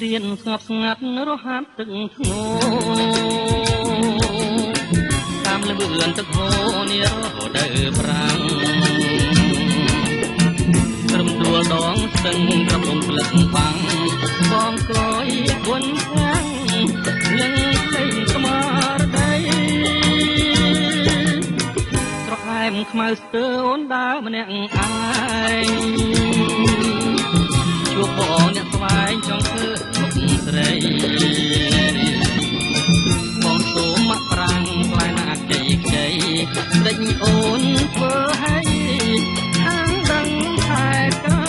រៀនស្ងប់ស្ងាត់រហ័សទឹកធ្ងោតាមលឿនទឹកហូរនេះរដូវប្រាំងត្រឹមដួលដងស្ទឹងកំពុងផ្លឹកបាំងបងក្រោយគុនខាងនឹងផ្លេងស្មារតីត្រកែមខ្មៅស្ទើអូនដើរម្នាក់ឯងជួបបងអ្នកស្វែងចង់ធ្វើស្រីបងសូមមកប្រាំងផ្លែណាក់ជ័យខ្ចីដេញអូនធ្វើឲ្យខាងដឹងថែកា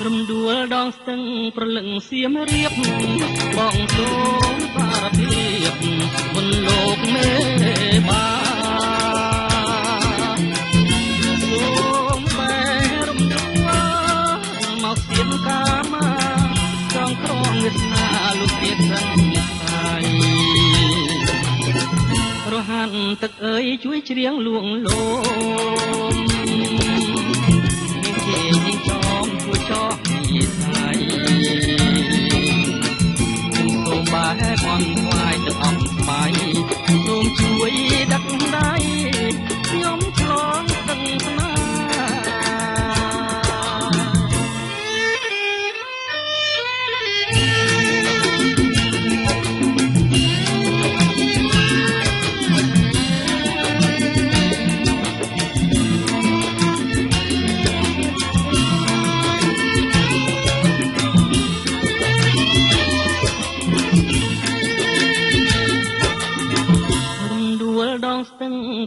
រំដួលដងស្ទឹងប្រលឹងសៀមរៀបបងសូមសារភាពមុនលោកមេបាកាមាចង់ក្រងវាសនាលោកទៀតដឹងហើយរហានទឹកអើយជួយច្រៀងលួងលោម បន់ថ្វាយទឹកអប់ស្បាយសូមជួយដាក់ដៃខ្ញុំឆ្លងទឹកស្នា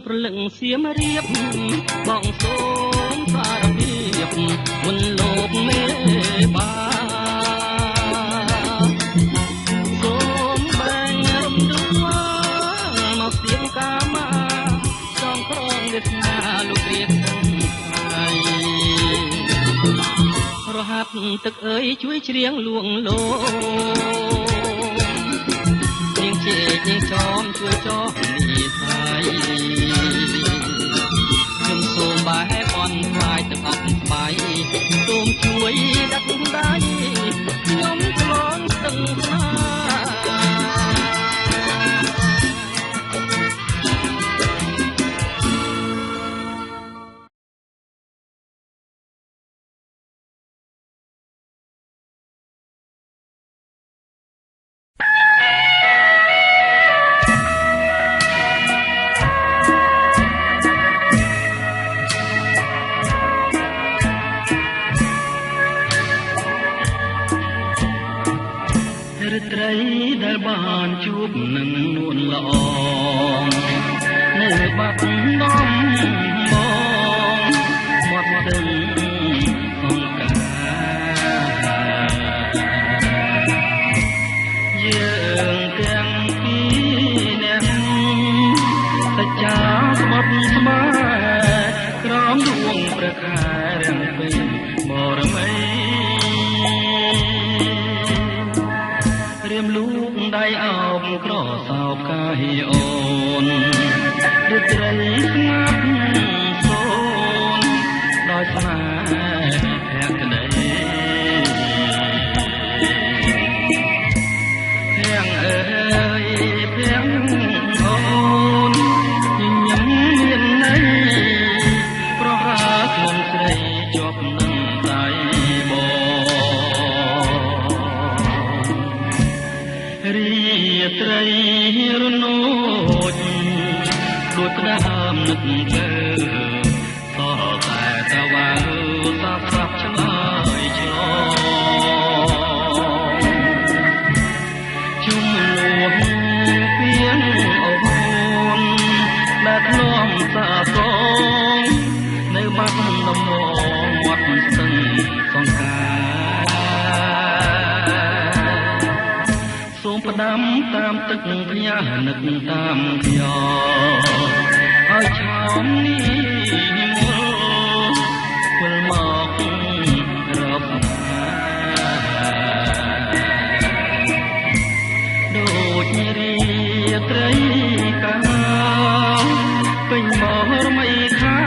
ប្រលឹងសៀមរៀបបងសូមសារភាពមុនលោកមេបាសូមបែងរំដួលមកសៀមកាមាចងក្រងវាសនាលោករៀបថ្ងៃរហាត់ទឹកអើយជួយច្រៀងលួងលោនាងជេកនាងចោមជួយចោមនេះហើយខ្ញុំសូមបែបនថ្វាយទឹកអប់ស្បាយសូមជួយដាក់ដៃខ្ញុំឆ្លងស្ទឹងស្នាត្រីដែលបានជួបនឹងនួនល្អនៅបាត់ដំបងមាត់ដឹងអង្ការយើងទាំងពីរនាក់តែចាស្បត់ស្បែក្រោមដួងព្រះខែរាំងពេញបរមីរៀមលូកដៃអោបក្រសោបកាយអូនឬត្រីស្ងាត់សូនដោយស្នេហ៍ភក្តីភៀងអើយភៀងអូនញញឹមមានន័យប្រហាខ្លួនស្រីជាប់នឹងដៃរីត្រីរនោចដូចផ្ដើមនឹកទៅសោះតែតវ៉ាសាស្រាប់ឆ្លើយឆ្លងជុំនួនពៀនអូនដែលធ្លាប់សាសងនៅបាត់ដំបងមាត់ស្ទឹងសង្ការសូមផ្ដាំតាមទឹកផ្ញើនឹកតាមខ្យល់ឲ្យឆោមនេះមុលវិលមករកណាដូចរីត្រីកាពេញមករមីខា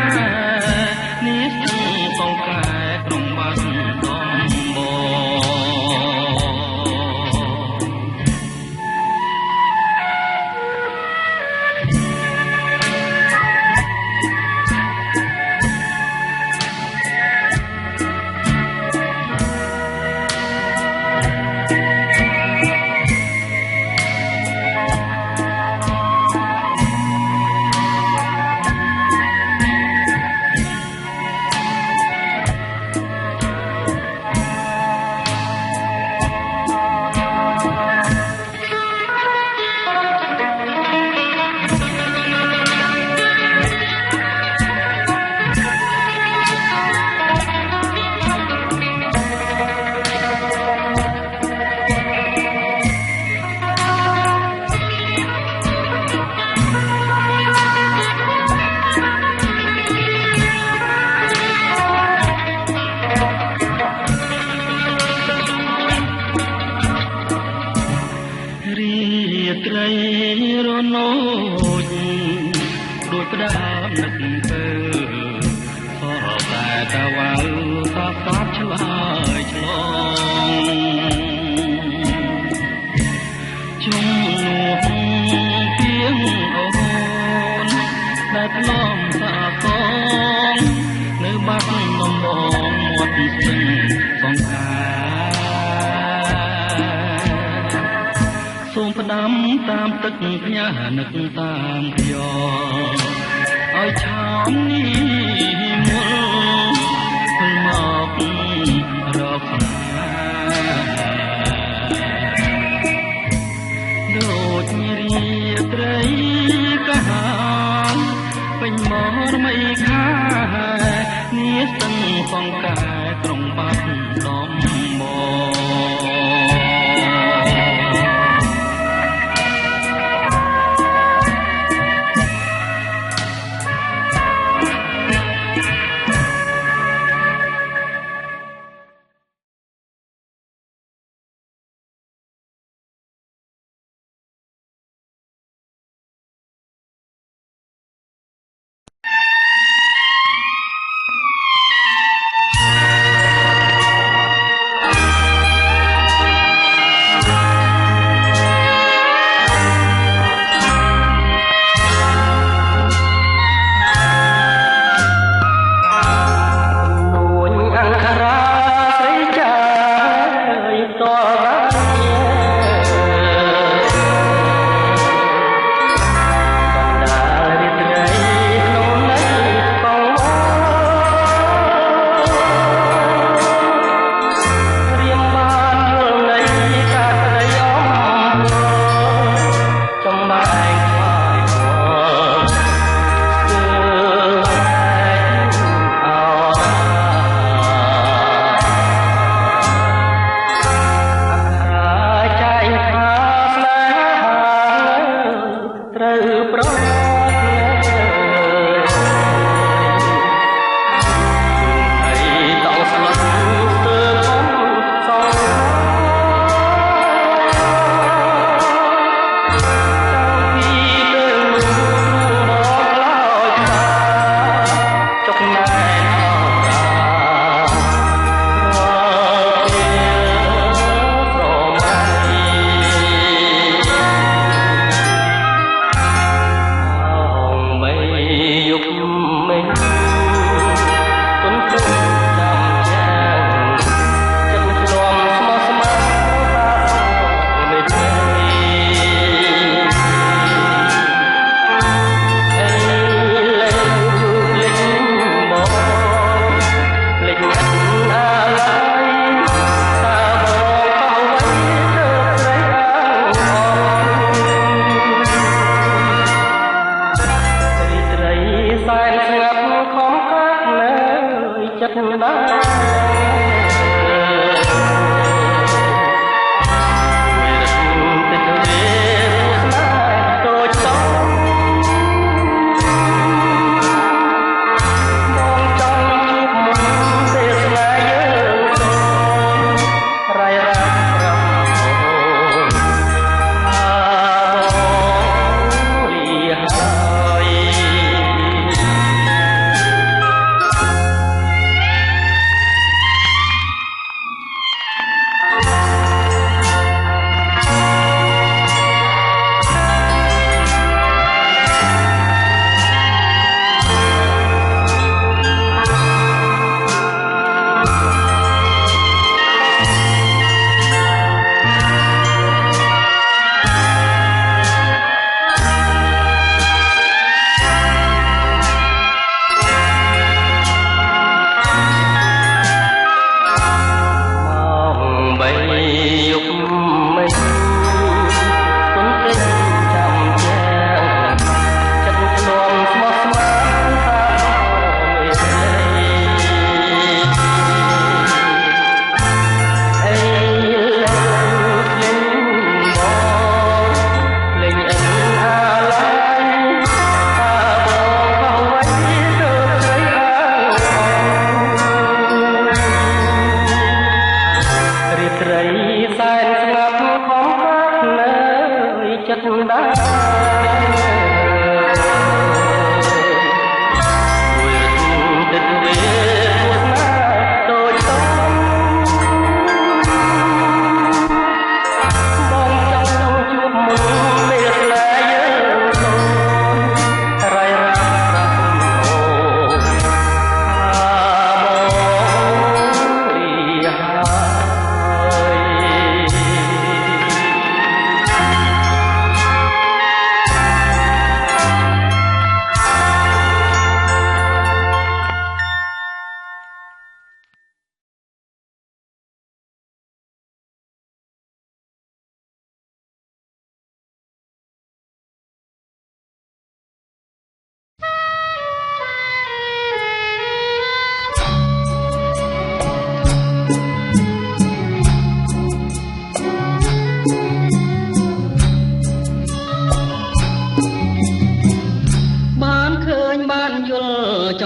នេះស្ទឹងសង្កែក្រុងបាត់ដំត្រីរនោចដូចផ្ដើមនឹកទៅខោតែតវ៉ាសាស្រាប់ឆ្លើយឆ្លងជុំ តាមទឹកផ្ញើនឹកតាមខ្យល់ឲ្យឆោមនេះមុលវិលមករកស្នេហ៍ដូចរៀបត្រីកាហានពេញមករមីខានេះស្ទឹងសង្កែក្រុងបាត់ដំបង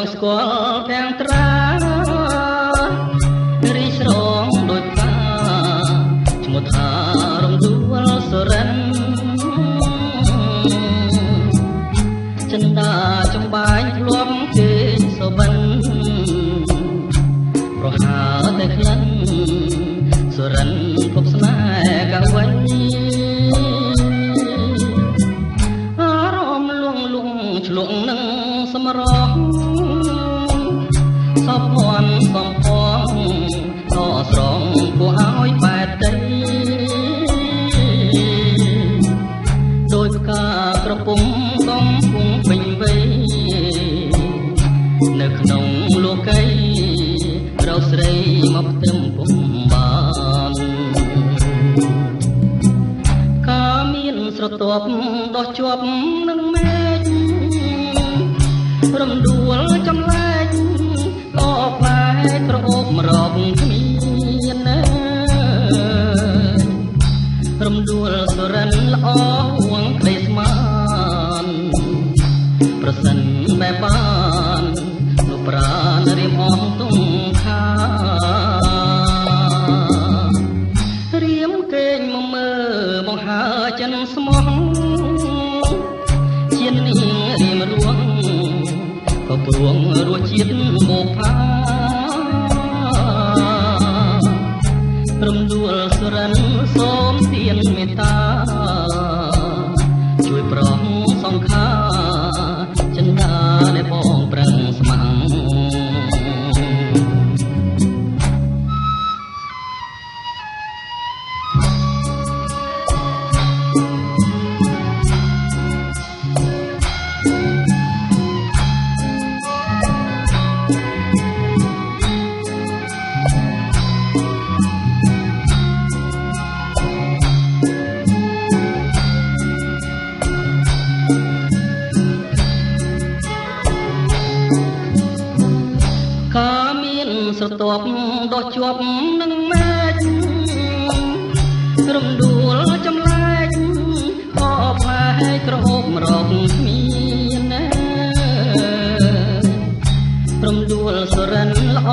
ង់ស្គាល់ទាំងត្រារីស្រងដូចផ្កាឈ្មោះថារំដួលសរិនចិនដាចំបាញ់ធ្លាប់គេសបិនប្រហើតែក្លិនសរិនគប់ស្នេហ៍កវីអារម្មណ៍លួងលងឆ្លងនឹងសម្រស់សពភ័ណ្ឌសំផងតស្រងគួរឲ្យបែតដីដោយផ្កាក្រពុំកំពុងពេញវ័យនៅក្នុងលោកីរកស្រីមកផ្ទឹមពុំបានកាមានស្រទាប់ដោះជាប់នឹងមេឃរំដួលចម្លែកក៏ផ្លែក្រអូបរកគ្មានណារំដួលសរិនល្អហួងក្តីស្មានប្រសិនបែបបាននោះប្រាណរៀមអងទុំខារៀមកេងមកមើលបង្ហើចិនស្មោះជានាងរៀមរួងក៏ព្រួងរសជាតិបូផារំដួលសរិនសូមទានមេត្តាជួយប្រងសង្ខាចិនដាដែលបងប្រឹងស្ម័គ្រស្រទាប់ដោះជាប់នឹងមេឃរំដួលចម្លែកក៏ផ្លែក្រអូបរកគ្មានណារំដួលសរិនល្អ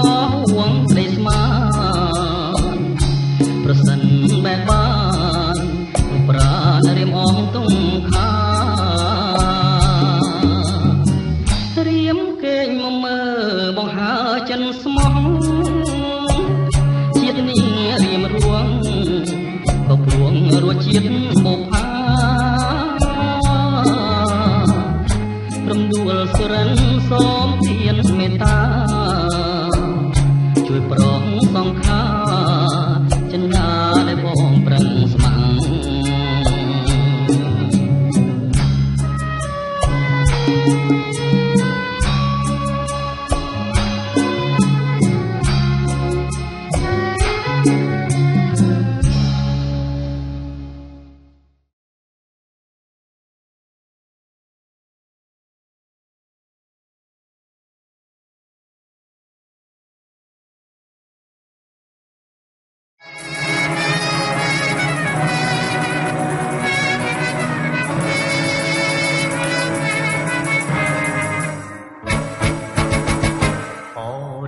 ហួងក្តីស្មានប្រសិនបែបបានប្រាណរៀមអងទុំខារៀមកេងមកមើលបង្ហើចិនស្មោះជាតិនេះរៀមរួងក៏ព្រួងរសជាតិបូផារំដួលសរិនសូមទានមេត្តាជួយប្រងសង្ខាចិនដាដែលបងប្រឹងស្ម័គ្រ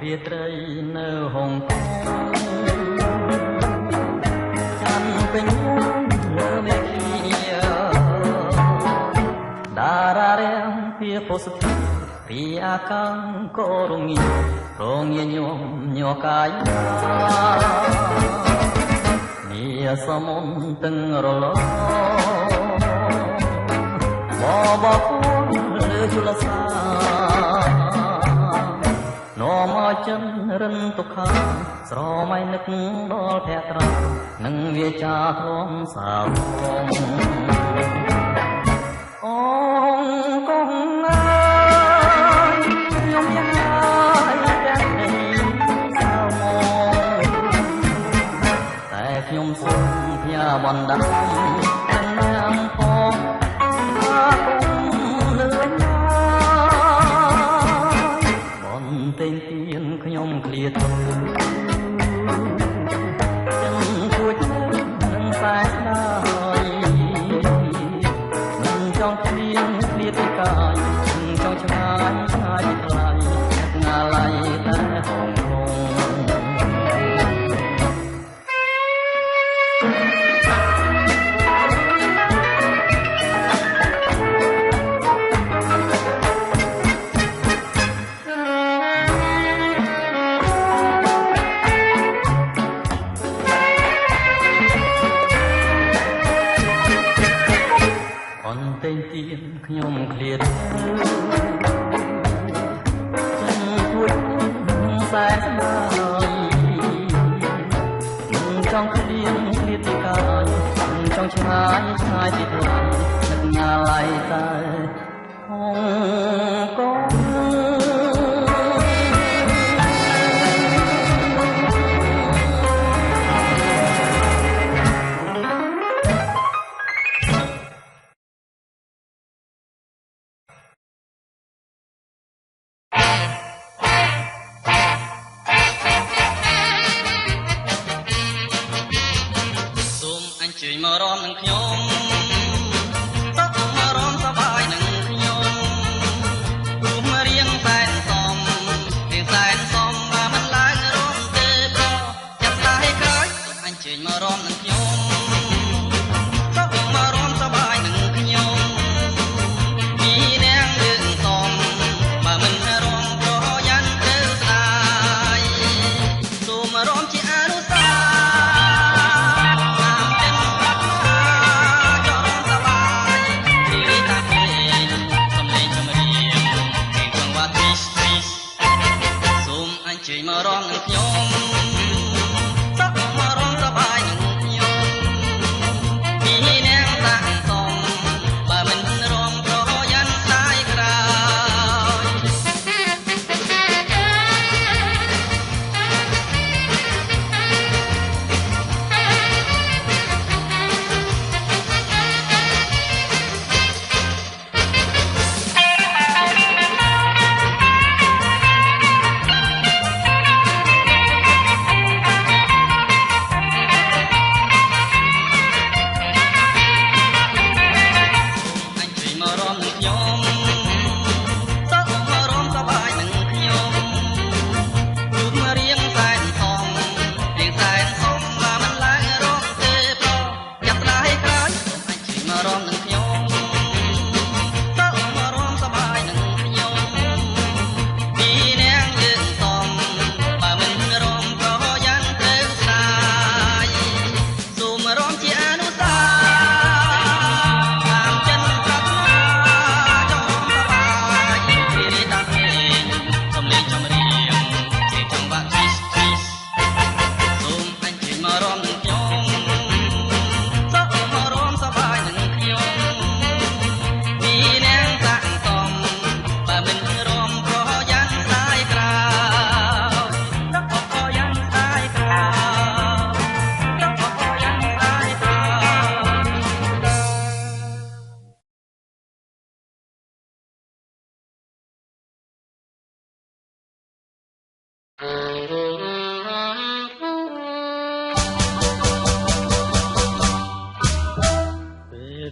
រាត្រីនៅហុងកុងចាំពេញនៅមេឃតារារាំងពីពុសទីពីអាកាំងក៏រងាញោមញ័រកាយមានសមនទឹងរលបបពួនលើជលសានោមឲ្យចិនរិនទុក្ខាស្រមៃនឹកដល់ភក្ត្រានឹងវាចាធ្លំសាវងអូកងអើយខ្ញុំយ៉ាងហើយទាំងនេះសាវងតែខ្ញុំសូមផ្ញើបណ្ដាទាំងណាំផងថាគុំលឿនតែងទៀនខ្ញុំឃ្លាធូរចឹងគួចនឹងសែស្ដាយមិនចង់ឃ្លៀងឃ្លាពីកាយចង់ឆ្ងាយឆ្ងាយថ្លៃ អាល័យតែហងហងតែងទៀនខ្ញុំឃ្លាតចាំទួចសែនស្ដាយចង់ឃ្លៀងឃ្លាតទីកាយចង់ឆ្ងាយឆ្ងាយពីថ្លៃនឹកណាឡៃតែហងកងជួយមករំនឹងខ្ញុំសុខមករំសប្បាយនឹងខ្ញុំរូបរាងសែនសមរាងសែនសមបើមិនឡើងរំទេព្រោះចាប់ស្ដាយក្រោយអញជួយមករំនឹងខ្ញុំសុខមករំសប្បាយនឹងខ្ញុំពីនាងរឿងសមបើមិនរំប្រយ័ត្នទៅស្ដាយសូមរំជាអនុស្សាវរីយ៍ជួយមករំនឹងខ្ញុំសុខមករំសប្បាយនឹងខ្ញុំពីនាងតាំងសមបើមិនរំប្រយ័ត្នស្ដាយក្រោ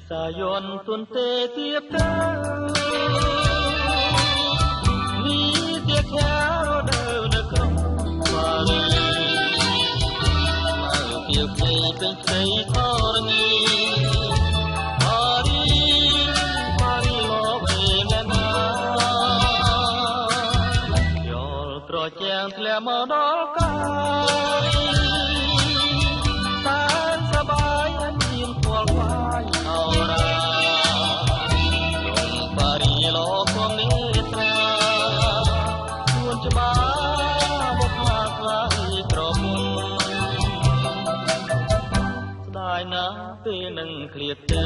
សាយ័នទុនទេទៀបទៅនេះទៀបខារដូវនៅក្នុងបារីមកពីផ្ទៃពេញផ្ទៃធរណីបារីលោវេលែណាយល់ត្រជាងធ្លាក់មកដល់កាយតែសបាយអត់មានខ្វល់ខ្វាយអរ៉ាបារីលោគំនេត្រាជួនច្បាមកមកខ្លាយក្រមុំស្ដាយណាស់ពេលនឹងឃ្លាតទៅ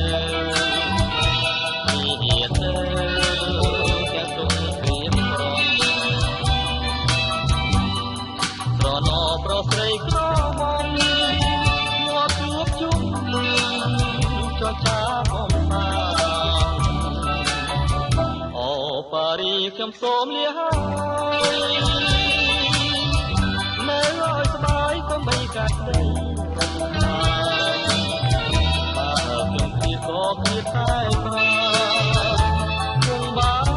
នេះទៅទាំងទុកព្រៀបប្រណោប្រស្រីក្រមុំមកជួបជុំចចាបំសាអូប៉ារីខ្ញុំសូមលាហើយនៅឲ្យស្ដាយកុំបីកាត់ដីបើខ្ញុំគៀតក៏គៀតតែខ្លាគង់បាន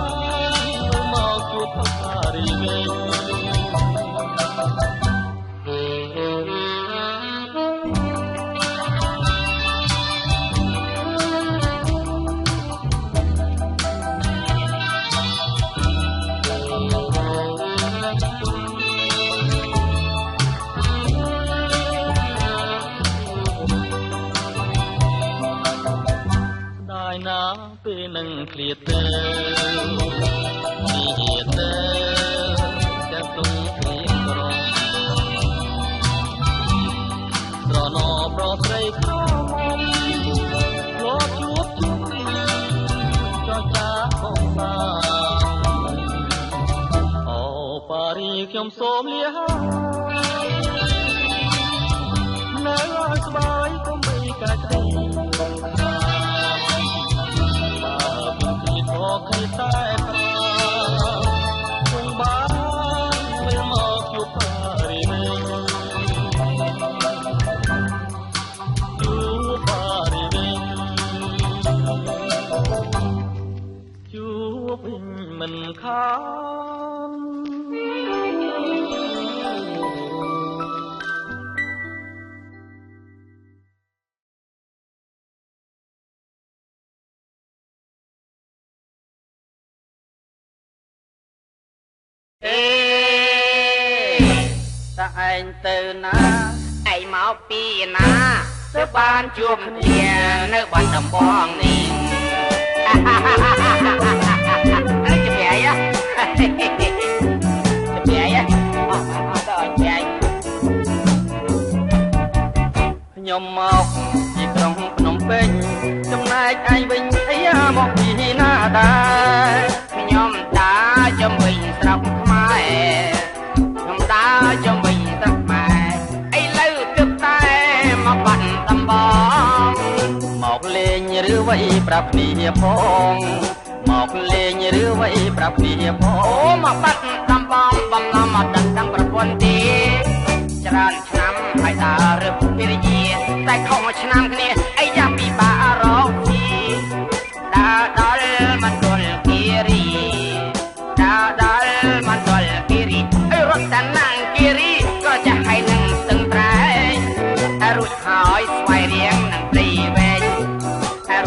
មកជួបប៉ារីវិញ ពេលនឹងឃ្លាតទៅនេះទៅតែទុំព្រៀងក្រស្រណោប្រស្រីក្រមុំលោជួបជុំចរចាផងបានអូប៉ារីខ្ញុំសូមលានៅឲ្យស្បើយកុំបីកាច់ទេឃើញតែប្រាគង់បានវិលមកជួបប៉ារីវិញជួបប៉ារីវិញជួបវិញមិនខានតើឯងទៅណាឯងមកពីណាទៅបានជួបគ្នានៅបាត់ដំបងនេះអើយជំរាយជំរាយអត់ដល់ចែកខ្ញុំមកពីក្រុងភ្នំពេញចំណែកឯងវិញអីមកពីណាដែរខ្ញុំដើរជំវិញស្រុកខ្មែរខ្ញុំដើរជំវិញស្រុកខ្មែរឥឡូវគិតតែមកបាត់ដំបងមកលេងឬវៃប្រាប់គ្នាផងមកលេងឬវៃប្រាប់គ្នាផងអូមកបាត់ដំបងបំណងមកដឹងប្រពន្ធទេច្រើនឆ្នាំហើយដើររឹបពីរយាតែខុសឆ្នាំគ្នាអីយ៉ាងពិបាករកទីដើរដល់មណ្ឌលគិរីដើរដល់មណ្ឌលគិរីអីរត់តាណាំងគិរីក៏ចាស់ហើយនឹងស្ទឹងត្រែងរួចហើយស្វែងរៀងនឹងព្រៃវែង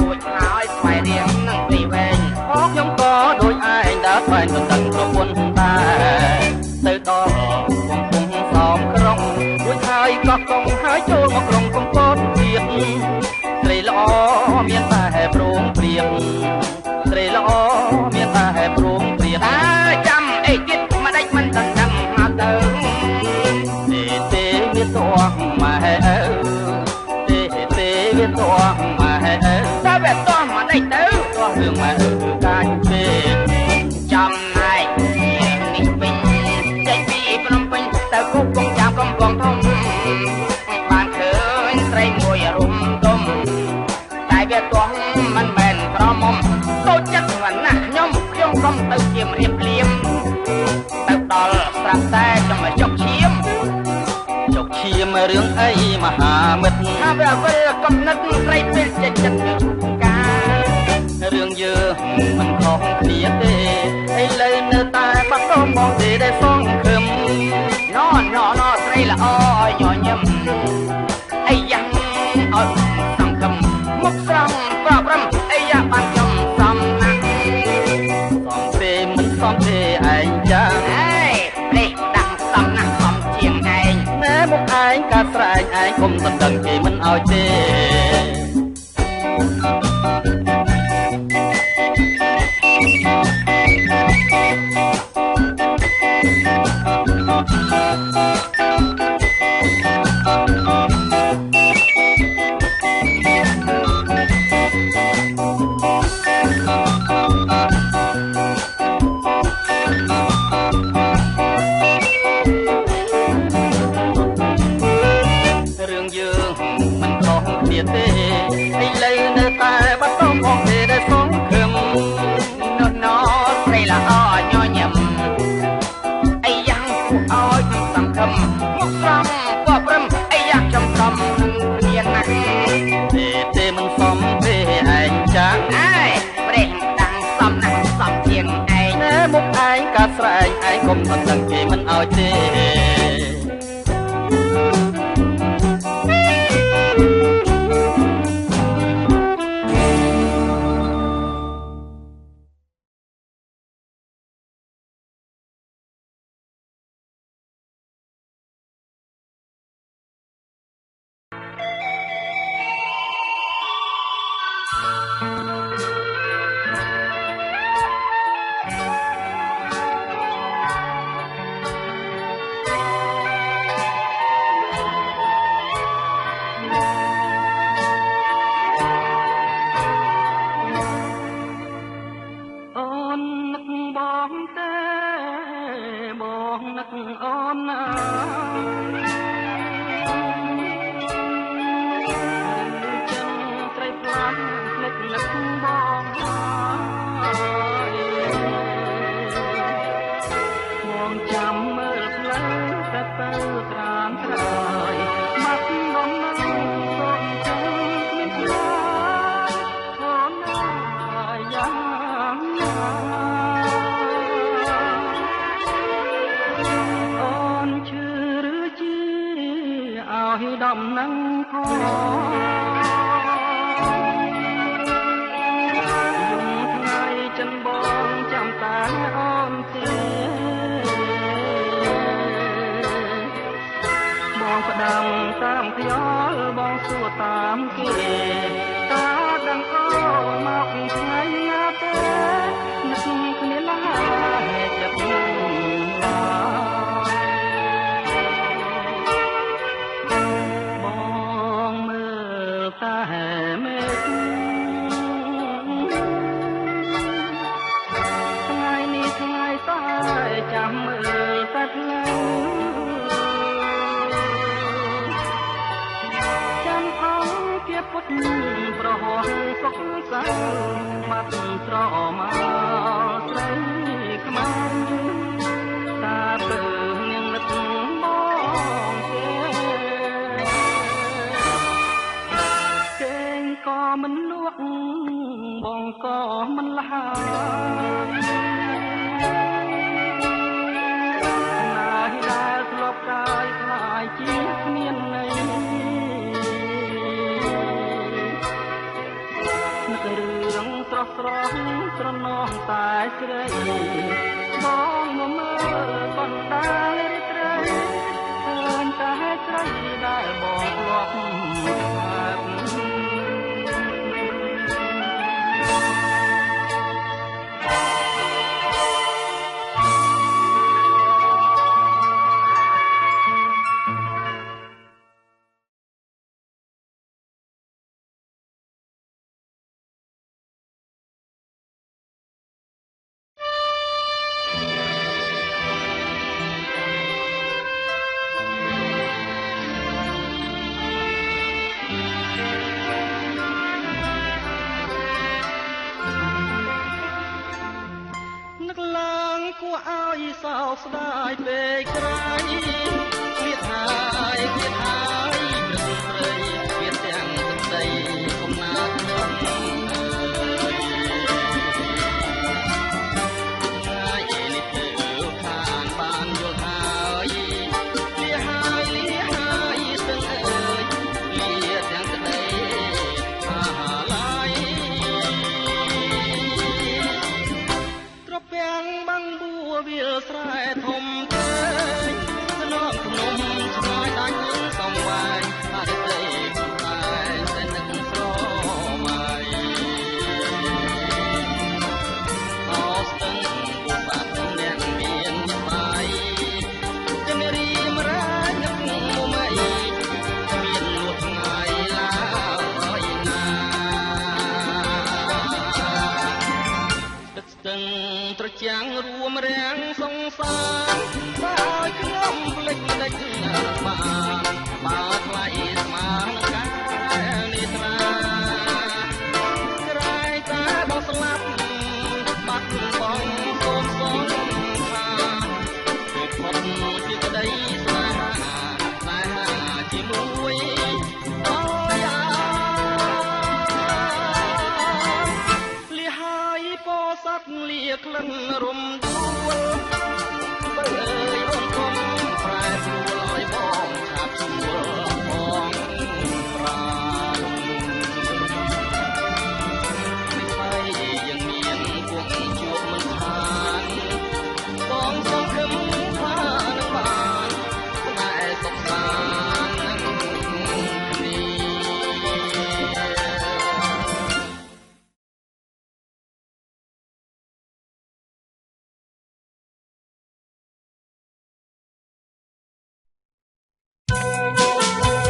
រួចហើយស្វែងរៀងនឹងព្រៃវែងអូខ្ញុំក៏ដូចឯងដើរស្វែងទៅដឹងប្រពន្ធតែទៅដល់កំពុងសំក្រុងរួចហើយកោះកុងហើយចូលមកក្រុងកំពតទៀតស្រីល្អមានតែព្រមព្រៀងស្រីល្អមានតែព្រមព្រៀងតែចាំអីទៀតមិនដេចមិនដឹងមកទៅទេវាទោះម៉ែអើទេវាទោះម៉ែអើតែវាទោះមកដេចទៅទោះរឿងម៉ែគឺកាច់ពេកចំណែកនេះវិញចេញពីភ្នំពេញទៅគុកកងចាំកំពង់ធំបានឃើញស្រីមួយរុំទុំតែវាទោះមិនមែនក្រមុំដូចចិត្តមិនណាស់ខ្ញុំកុំទៅជារៀបលៀមទៅដល់ស្រាប់តែចាំមកចុកឈាមរឿងអីមហាមិត្តថាវាវិលកំណត់ស្រីពេលចិត្តការរឿងយើងមិនខុសគ្នាទេឥឡូវនៅតែបាត់ដំបងទេដែលសងខឹមណស្រីល្អញញឹមអីយ៉ាងអត់សង្ឃឹមមុខស្រង់ប្រាប់រំអីយ៉ាងបានខ្ញុំសំណាក់សំទេមិនសំទេឯងចាអេនេះដាក់សំណាក់សំជាងឯងណែមុខឯងកាស្រែងឯងគុំតដឹងគេមិនឲ្យទេស្រែងឯងគុំមិនដឹងគេមិនឲ្យទេ អូនឈឺឬជាឲ្យដំណឹងផងចិនបងចាំតាអូនទេបងផ្ដាំតាមខ្យល់បងសួរតាមគេតើដឹងអូនមកថ្ងៃណាទេនឹកគ្នាឡាហេតុចិត្តឡាបងមើលតែមេឃចាំមើលតែផ្លូវចាំអង្គាពុតប្រហោះសុខសាបាត់ស្រមកស្រីខ្មៅតាទៅនាងនឹកបងទេងក៏មិនលក់បងក៏មិនលះកាយខ្លាយជាគ្មានន័យនឹករឿងស្រស់ស្រស់ស្រណោះតែស្រីបងមកមើលកណ្ដាលរីត្រីឃើញតែស្រីដែលបងធ្លាប់ខាត់សោកស្ដាយពេកក្រៃឃ្លាតហើយឃ្លាតហើយព្រឹកព្រៃឃ្លាតទាំងទឹកដីកំណាត់ខ្ញុំហើយនេះទៅខានបានយល់ហើយលាហើយស្ទឹងអើយលាទាំងទឹកដីអាឡាយត្រពាំងបាំងបួវាលស្រែធំទេស្នងភ្នំឆ្ងាយដាច់សងវាយអរិតីតែតែនឹកស្រមៃអោស្ទឹងពុបាត់អ្នកមានបាយចនរីមរានឹកមុំអីមានលួតថ្ងៃឡើយណាទឹកស្ទឹងត្រចាំងរួមរាំងសងសានហើយខ្ញុំភ្លេចមិនដេចបានបើថ្លៃស្មើនឹងការនេះស្នាក្រែងតែបងស្លាប់បាត់បងសូមសងខាគឺផុតពីក្តីស្នេហាតែជាមួយអូយ៉ាលះហើយពោស័ព្ទលាក្លិនរំដួលបើអើយអូនគុំប្រែប្រួលឲ្យបងឆាប់ជួលបងប្រាណមិនបីยังមានពួកជួបមិនខានបងសង្ឃឹមថានឹងបានតែសុខសាន្តនឹងគ្នា Thank you.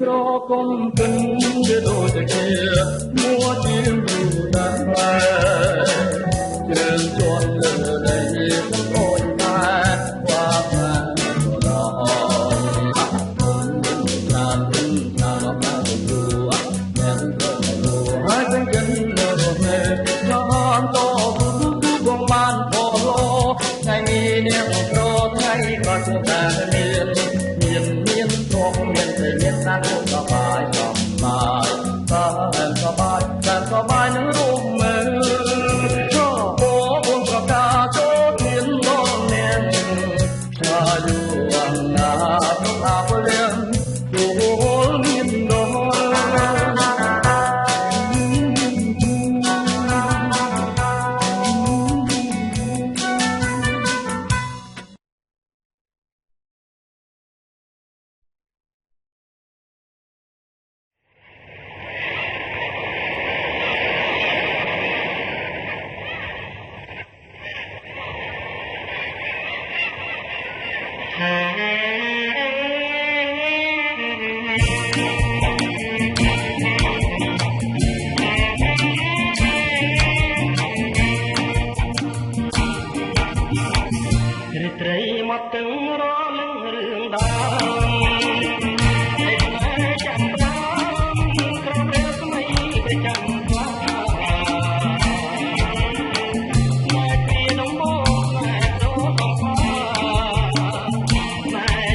ក្រគុំគិនវាដូចតែគ្នាមួជាងយូរណាស់ហើយជើងជាន់លើដីខ្ញុំអូនតែវ៉ាថាដល់ណានណានណានទៅយ៉ាងទៅហើយទាំងគិននៅរស់នៅចំតបងបានផងលោថ្ងៃនេះនាងប្រថ្ងៃក៏ជួបតែមានទ្រពមានតែមានតាំងសបាយនឹងរួមមើលចោបងប្រកាចូលមានដល់នាងថាយូរណាស់ក្នុងអាប់លៀងចូលមានដល់ត្រីមកទាំងរលឹងរឿងដើមចាំដើមក្រំរើស្មៃប្រចាំផ្លាមកពីនំមកណែរោកំផាណែ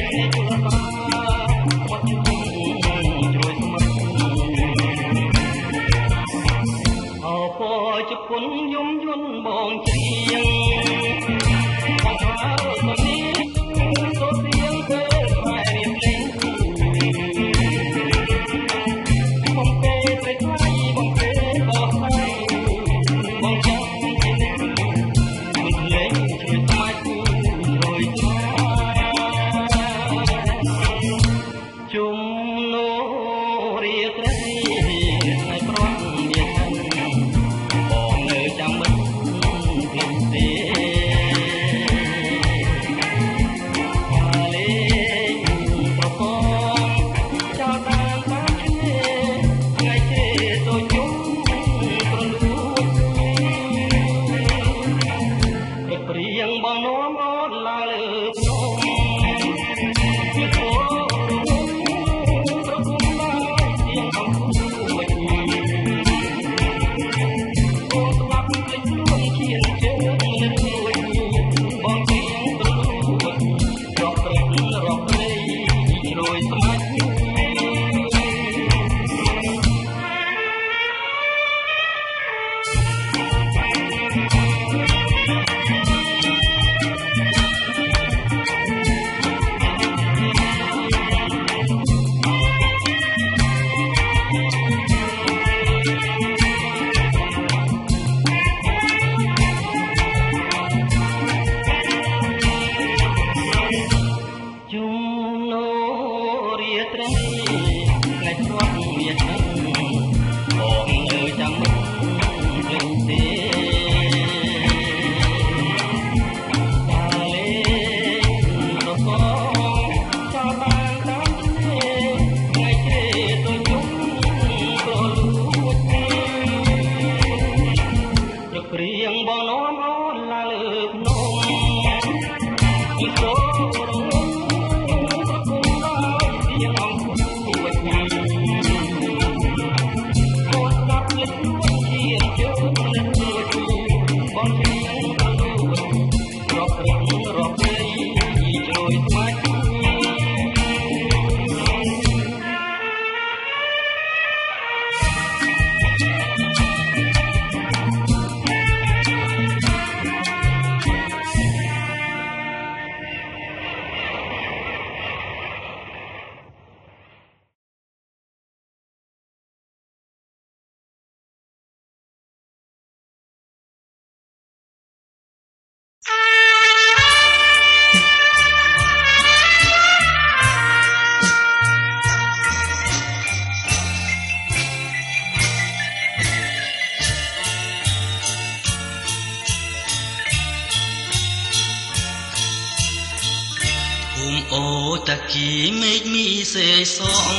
តាគីមេឃមីសេសង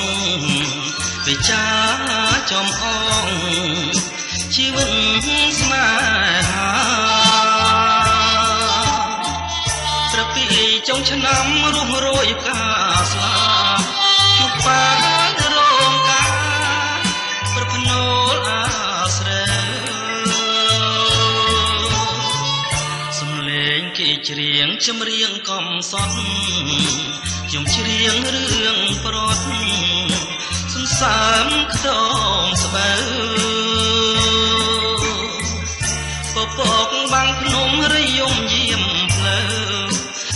វិចាចំអងជីវិតស្នេហាត្រពីចុងឆ្នាំរស់រយផ្កាស្លាជួបបានរងការប្រភ្នូលអាស្រែសំលេងគេច្រៀងចម្រៀងកំសត់ខ្ញុំច្រៀងរឿងប្រត់សន្សើមខ្ទងស្បូវពពកបាំងភ្នំរយំយាមផ្លូវ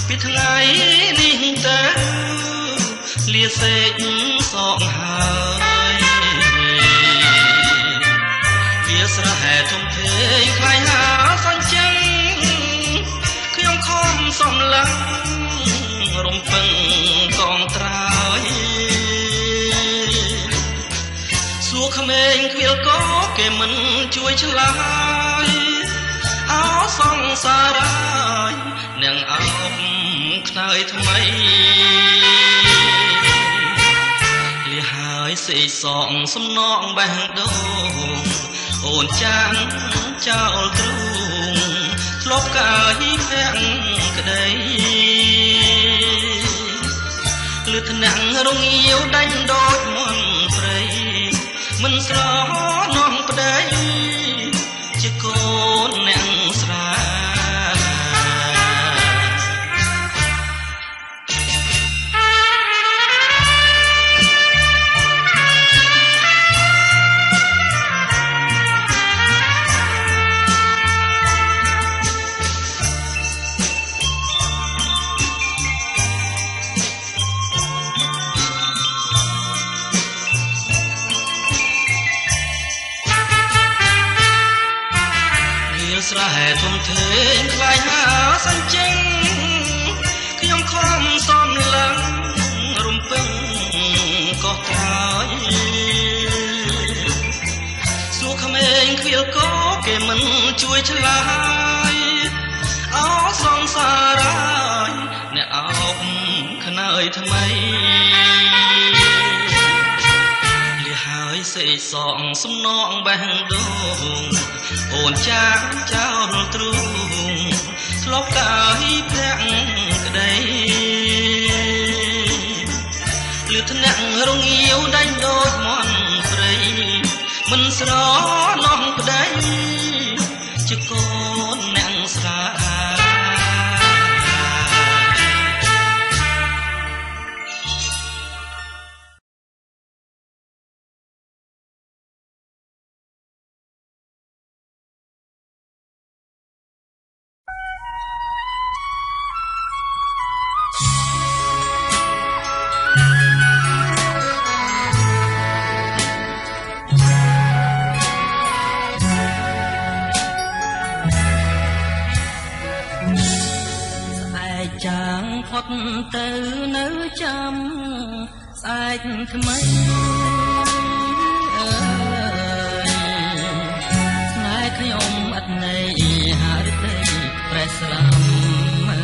ពីថ្ងៃនេះទៅលាសេកសងហើយវាស្រែធំធេងខ្លាយហាសញ្ចឹងខ្ញុំខំសំឡឹងរំពឹងកងត្រើយសួរក្មេងខ្វៀលក៏គេមិនជួយឆ្លើយអោសង្សារហើយនឹងអោបខ្នើយថ្មីលះហើយសេកសងសំណងបេះដូងអូនចាងចោលទ្រូងធ្លាប់កាយភ័ក្រក្តីលឺថ្នាំងរងាវដាច់ដូចមន់ព្រៃមិនស្រណងប្តីជាកូនអ្នកស្រាស្រែធំធេងខ្លាយហាសញ្ចឹងខ្ញុំខំសំឡឹងរំពឹងក៏ត្រើយសួរក្មេងខ្វៀលក៏គេមិនជួយឆ្លើយអោសង្សារហើយអ្នកអោបខ្នើយថ្មីលះហើយសេកសងសំណងបេះដូងអូនចាងចោលទ្រូងធ្លាប់កាយភ័ក្រក្តីលឺថ្នាក់រងាវដាច់ដូចមន់ព្រៃមិនស្រណងប្តីជាកូនអ្នកស្រាចាងផុតទៅនៅចាំស្អែកថ្មីអើយស្នេហ៍ខ្ញុំអត់ន័យហើយទេប្រេះស្រាំហើ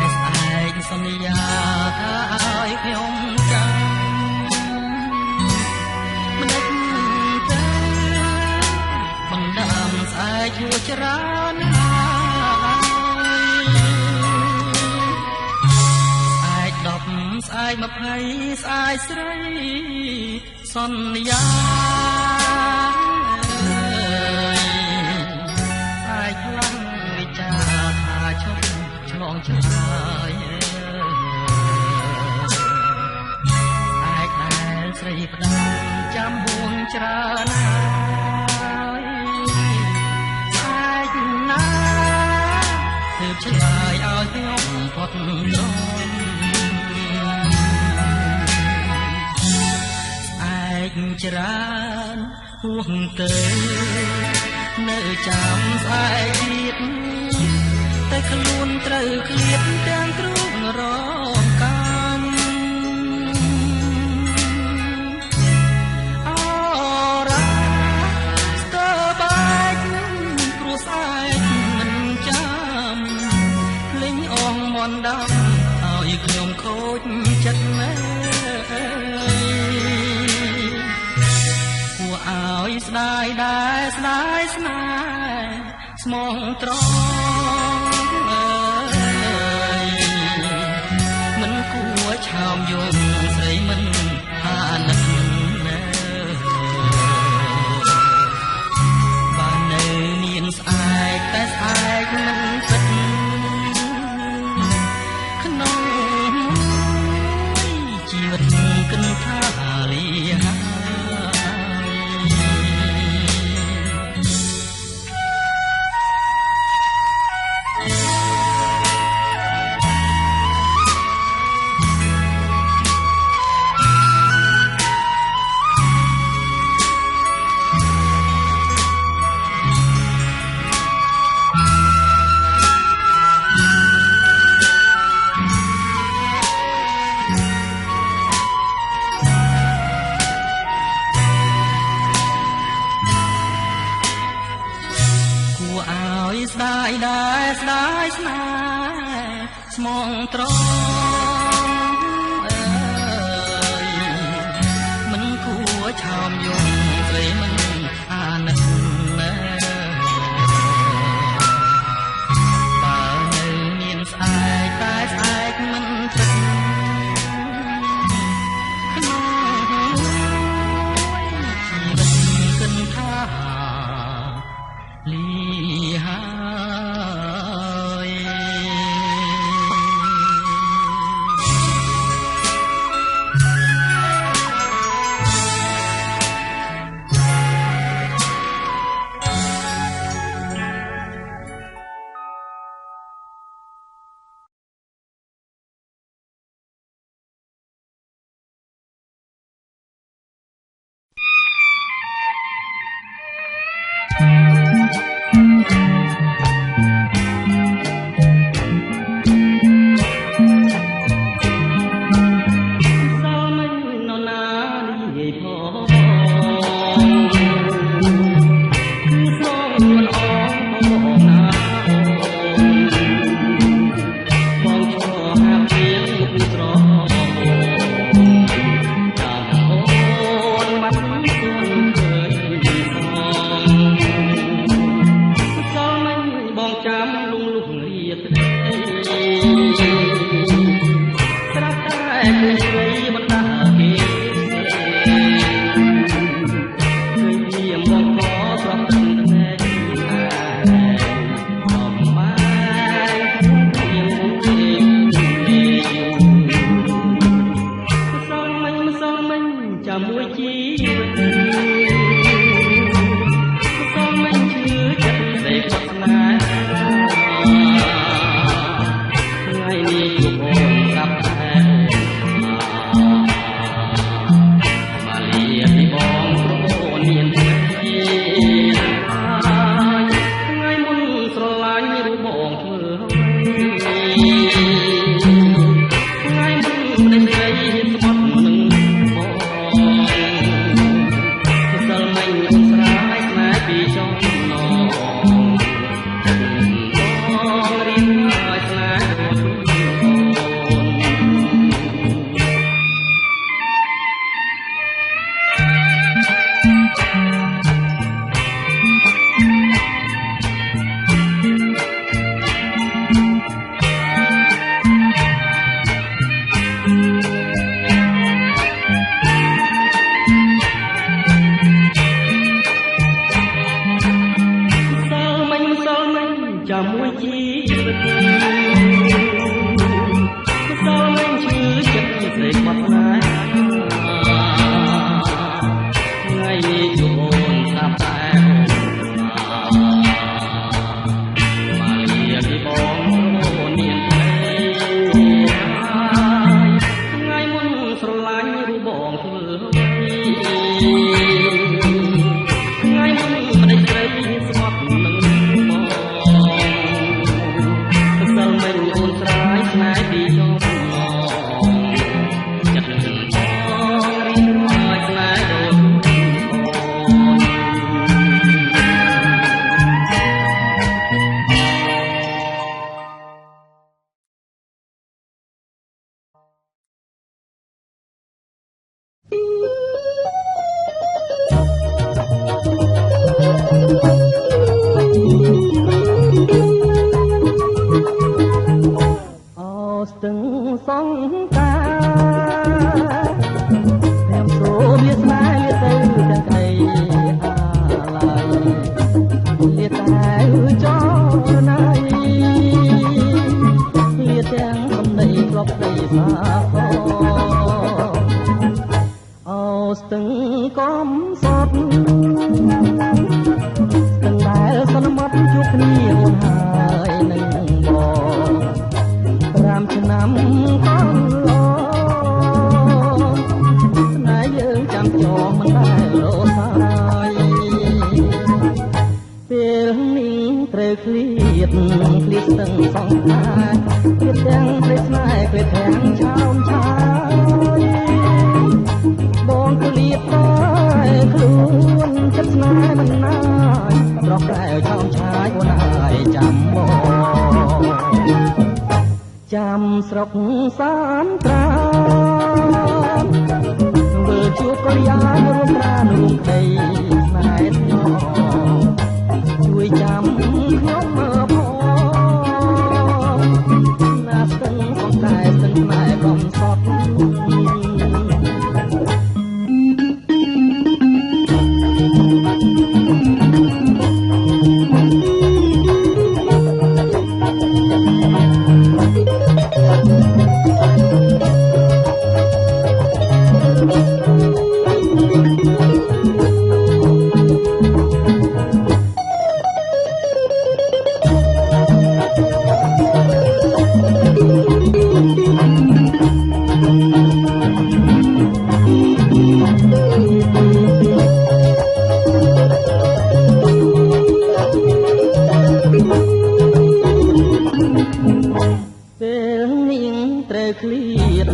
យស្អែកសន្យាថាឲ្យខ្ញុំចាំមិនដឹងទេបណ្ដាំស្អែកជួច្រើនស្អែក20ស្អែកស្រីសន្យាស្អែកខ្លាំងវិចាថាឈប់ឆ្លងឆ្លើយស្អែកដែលស្រីផ្ដាំចាំបួងច្រើនហើយស្អែកណាទើបឆ្លើយឲ្យខ្ញុំផុតត្រង់ច្រើនហួងទៅនៅចាំស្អែកទៀតតែខ្លួនត្រូវឃ្លាតទាំងគ្រូរងកម្មអរ៉ាស្ទើបាច់ព្រោះស្អែកមិនចាំភ្លេង ន់ដាំឲ្យខ្ញុំខូចចិត្តណាគួរឲ្យស្ដាយដែរស្ដាយស្នេហ៍ស្មងត្រង់មិនគួរឆោមយំស្រីមិនអាណិតណាបាននៅមានស្អែកតែស្អែកមិនពិតក្នុងជីវិតគិនថាលាស្ដាយដែរស្ដាយស្នេហ៍ស្មងត្រង់មិនគួរឆោមយំស្រីមិនអាណិតណាបើនៅមានស្អែកតែស្អែកមិនពិតក្នុងជីវិតគិនថាលី ស្ទឹងសងតាខ្ញុំសូមលាស្នេហ៍លាទៅទាំងក្តីអាឡ័យលាតែចោលណៃលាទាំងសំដីធ្លាប់ដីសាខអូស្ទឹងកំសត់ស្ទឹងដែលសន្មត់ជួបគ្នាអូនហើយនឹងបង5ឆ្នាំកន្លងស្នេហ៍យើងចាំចងមិនដែលលោសាយពេលនេះត្រូវឃ្លៀតស្ទឹងសងខាឃ្លៀតទាំងព្រៃស្នេហ៍ឃ្លៀតទាំងឆោមឆាយបងឃ្លៀតតែខ្លួនចិត្តស្នេហ៍មិនណាយប្រកែឆោមឆាយអូនហើយចាំបងចាំស្រុកសានត្រាមើលជួបកល្យានរួមប្រានរួមក្តីស្នេហ៍ស្នងជួយចាំខ្ញុំមើលផងណាស្ទឹងសំតែស្ទឹងស្នេហ៍កំសត់ពេលនាងត្រូវឃ្លៀត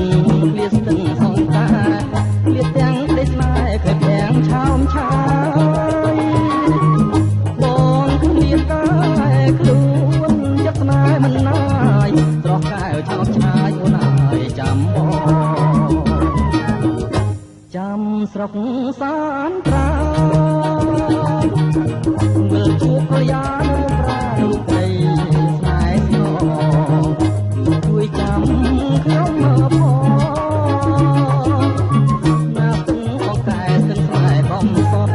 ស្ទឹងសងតាឃ្លៀតទាំងក្តីស្នេហ៍ឃ្លៀតទាំងឆោមឆាយបងឃ្លៀតតែខ្លួនចិត្តស្នេហ៍មិនណាយស្រស់កែវឆោមឆាយអូនហើយចាំបងចាំស្រុកសានត្រាមើលជួបកល្យានរួមប្រារូបក្តីស្នេហ៍ស្នងជួយចាំខ្ញុំមើលផងណាស្ទឹងសងតែស្ទឹងស្នេហ៍កំសត់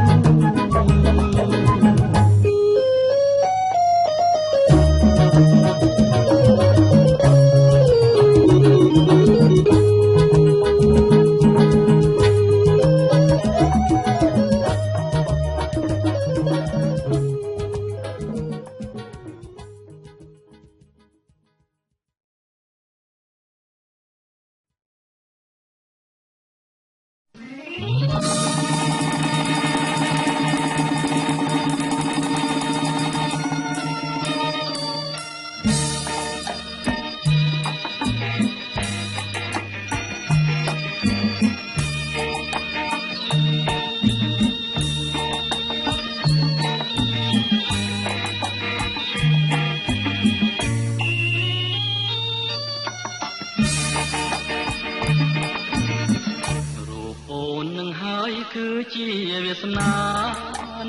គឺជាវាសនា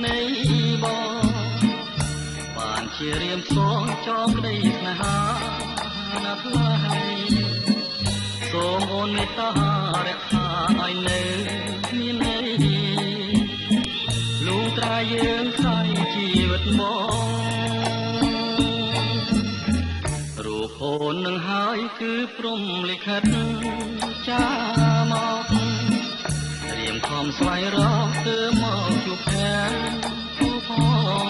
នៃបងបានជារៀមផ្សងចងក្តីស្នេហាណាស់ថ្លៃសូមអូនមេត្តារក្សាឲ្យនៅមានន័យលុងត្រាយើងខ្សែជីវិតបងរូបអូននឹងហើយគឺព្រំលិខិតចាមកខំស្វែងរកគឺមកជួបខាងគូផង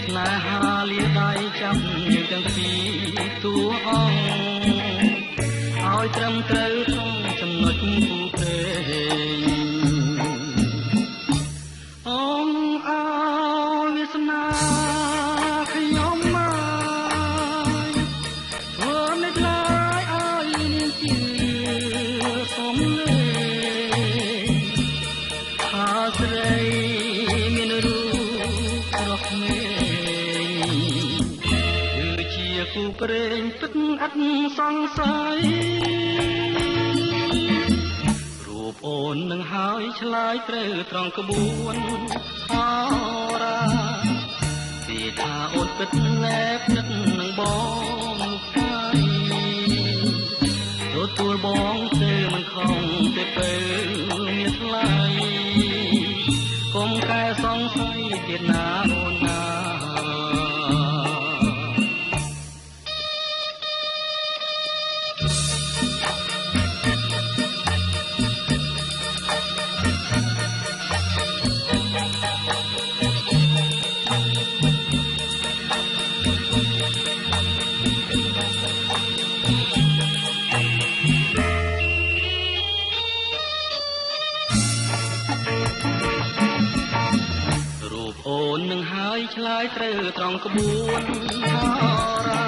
ស្នេហាលាដៃចាំយើងទាំងពីរតួអង្គឲ្យត្រឹមត្រូវក្នុងចំណុចគូព្រេងអង្គឲ្យវាសនាខ្ញុំមកធ្វើមិនខ្លាយឲ្យនាងជាសំលេងស្រីមានរូបរកមេគឺជាគូព្រេងពិតអត់សង្ស័យរូបអូននឹងហើយឆ្លើយត្រូវត្រង់ក្បួនអរាពីថាអូនពិតណែបនឹកនឹងបងលោកស្រី ត្រូវត្រង់ក្បួនរា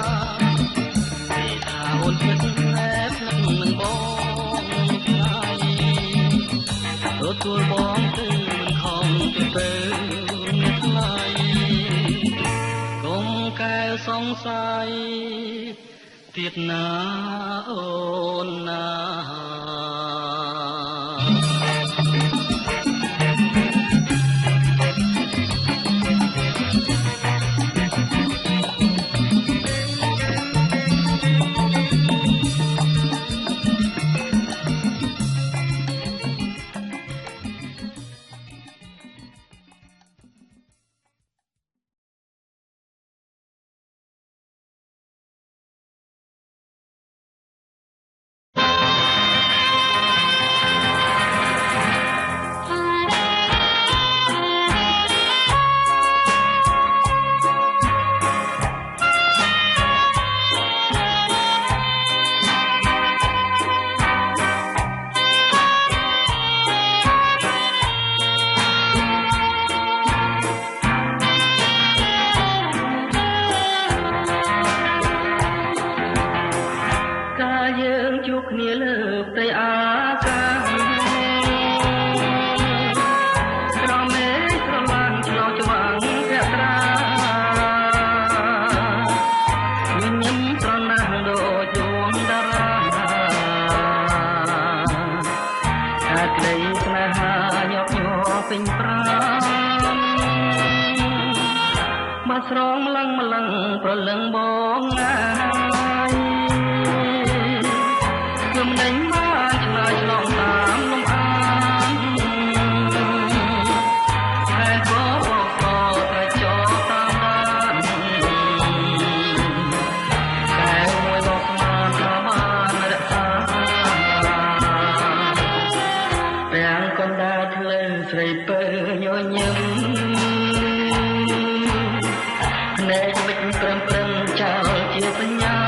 គេថាអូនភ្លេចភ្លេចនឹងបងថ្លៃទទួលបងទៅមិនខំទៅអ្នកថ្លៃកុំកែសង្ស័យទៀតណាអូនណាគ្នាលើផ្ទៃអាកាសក្រមេក្រឡានឆ្លងច្បាំងភក្ត្រាញញឹមត្រណាស់ដូចដួងតារាអាក្ដីស្នេហាញាប់ញ័រពេញប្រាំមកស្រងម្លឹងម្លឹងប្រលឹងបងងាយខ្ញុំដេញបានឆ្លើយឆ្លងតាមលំអានតែក៏បកកតែចោលតាមដានតែមួយបកស្មានថាបានរក្សាទាំងកណ្ដាលធ្លឹងស្រីពើញញឹមភ្នែកមិនព្រមចោលជាសញ្ញា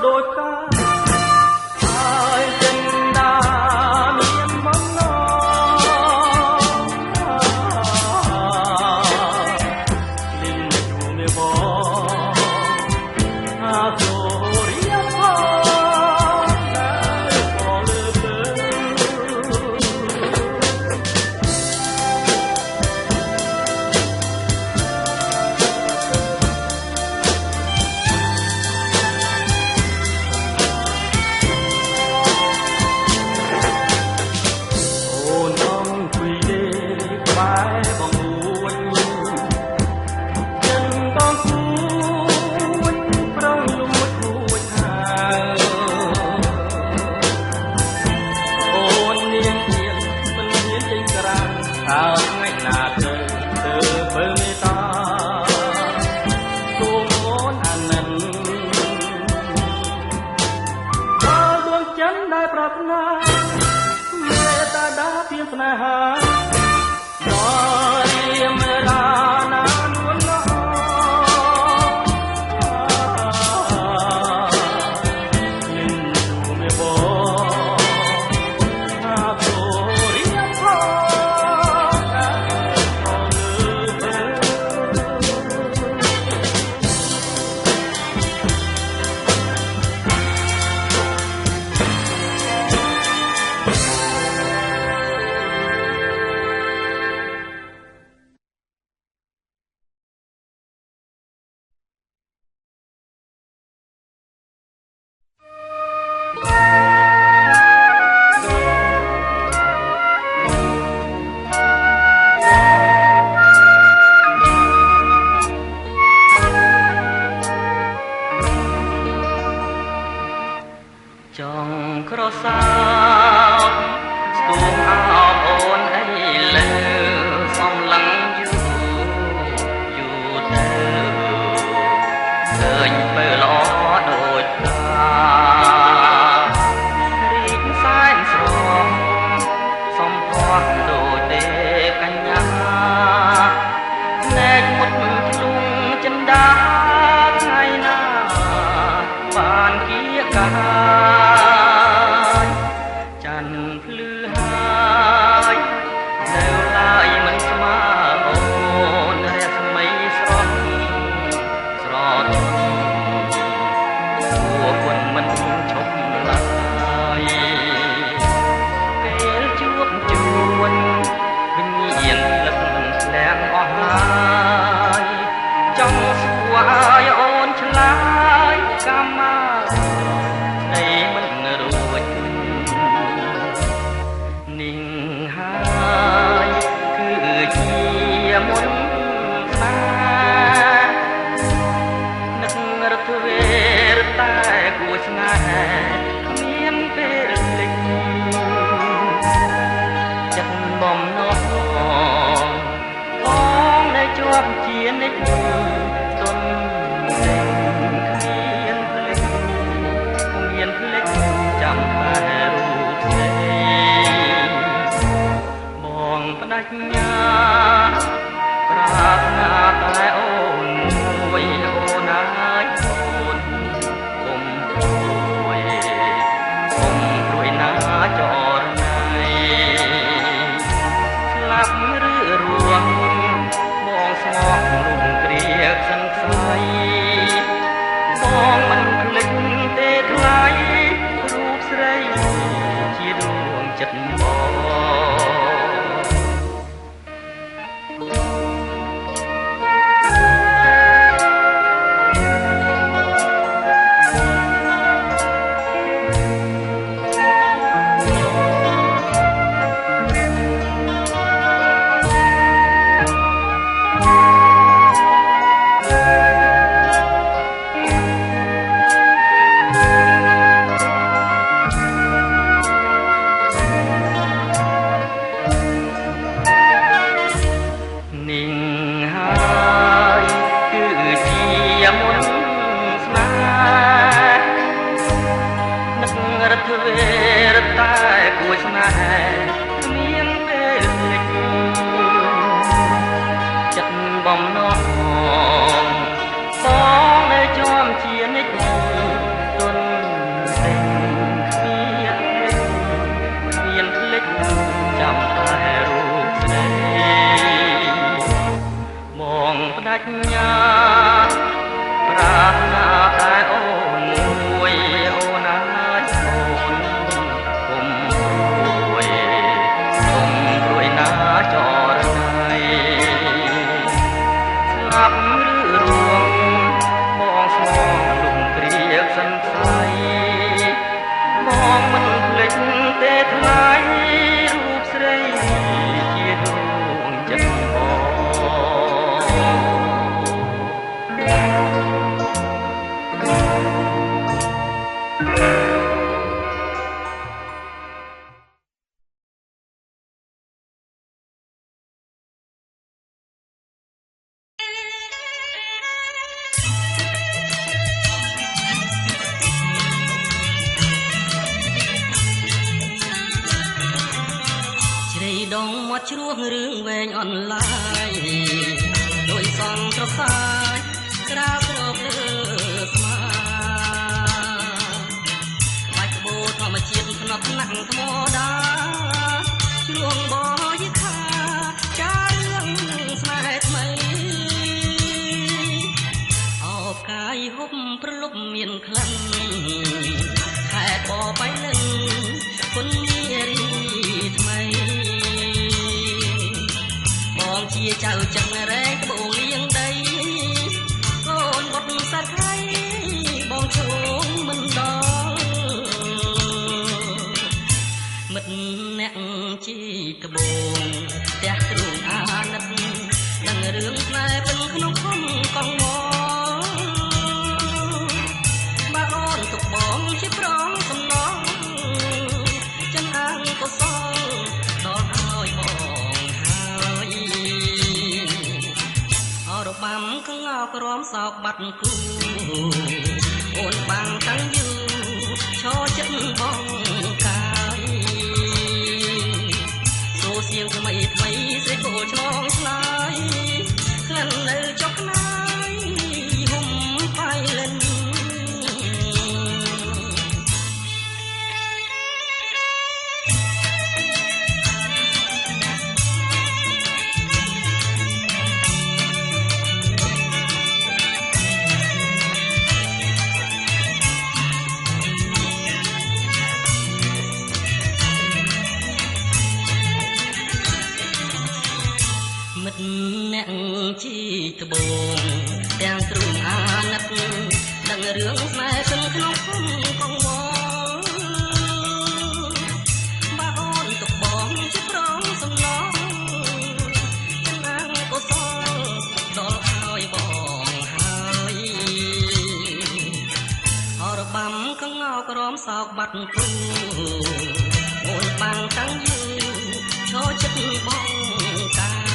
ដូចកាហើយចិនដាមានបំណងលិនជួមេបងអាសូរិយផងដែលក៏លើកទៅប្រាថ្នាមេត្តាដាពីស្នេហាដល់រៀមរាណានួនល្អលិនជួមេបងអាសូរិយផងដែលក៏លើចង់ក្រសោបស្ទូងអោបអូនអីលើសំឡឹងយូរទៅឃើញបើល្អដូចតារីកសែនស្រស់សំផស្សដូចទេកញ្ញាណែកមុតធ្លុងចិនដាថ្ងៃណាបានគៀកកាចង់សួរឲ្យអូនឆ្លើយកម្មមកស្ដីមិនរួចนิ่งហើយគឺជាមុនសានឹករត់វេរតែគួរស្នេហ៍គ្មានពេលភ្លេចចិត្តបំណងជាប់ជានិច្ចទុនសេងគ្មានភ្លេចចាំតែរូបស្រីបងបដិញ្ញាប្រាថ្នាតែអូនមួយអូនហើយអូនគុំព្រួយណាចរណៃស្លាប់ឬរស់ស្ងប់រុំគ្រាសង្ស័យបងមិនភ្លេចទេថ្លៃរូបស្រីជាដួងចិត្តបង ញ្ញាប្រាថ្នាតែអូនមួយអូនណាយអូនគុំរួយគុំរួយណាចរណៃស្លាប់ឬរួងបងស្មងលំគ្រាសន្ស័យបងមិនភ្លេចទេថ្លៃរូបស្រីជាដួងចិត្តបងដងមាត់ជ្រោះរឿងវែងអនឡាញដោយសងត្រសាយក្រាបរកលើស្មាបាច់ក្បូរធម្មជាតិភ្នត់ណាក់ធម្មតាជ្រួងបយខាចារឿងស្នេហ៍ថ្មីអោបកាយហុបប្រលប់មានក្លិនខែបបៃលិនគុណនារីថ្មីជាចៅចិនរែងត្បូងលៀងដីកូនបុតសាត់ខៃបងជូនមិនដល់មិត្តអ្នកជីត្បូងផ្ទះទ្រូងអាណិតនឹងរឿងផ្លែពេញក្នុងខំកងមកបើអូនទុកបងជាប្រងសំណងចិនអាងក៏សងដល់ឲ្យបងរបាំខងោក្រមសោកបាត់គូអូនបាំងតាំងយូរឈរចិត្តបងកាយសូសៀងថ្មីថ្មីស្រីគោឆ្លងឆ្លើយក្លិននៅចុកណាយហុំបៃលិនអ្នកជីត្បូងទាំងទ្រូងអាណិតដឹងរឿងស្នេហ៍សិនក្នុងភូមិកងវល់បើអូនទុកបងជាប្រងសំណងណាងក៏សល់ដល់ឲ្យបងហើយអរបាំកងោក្រមសោកបាត់គូអូនបាំងតាំងយូរឈរចិត្តបងកា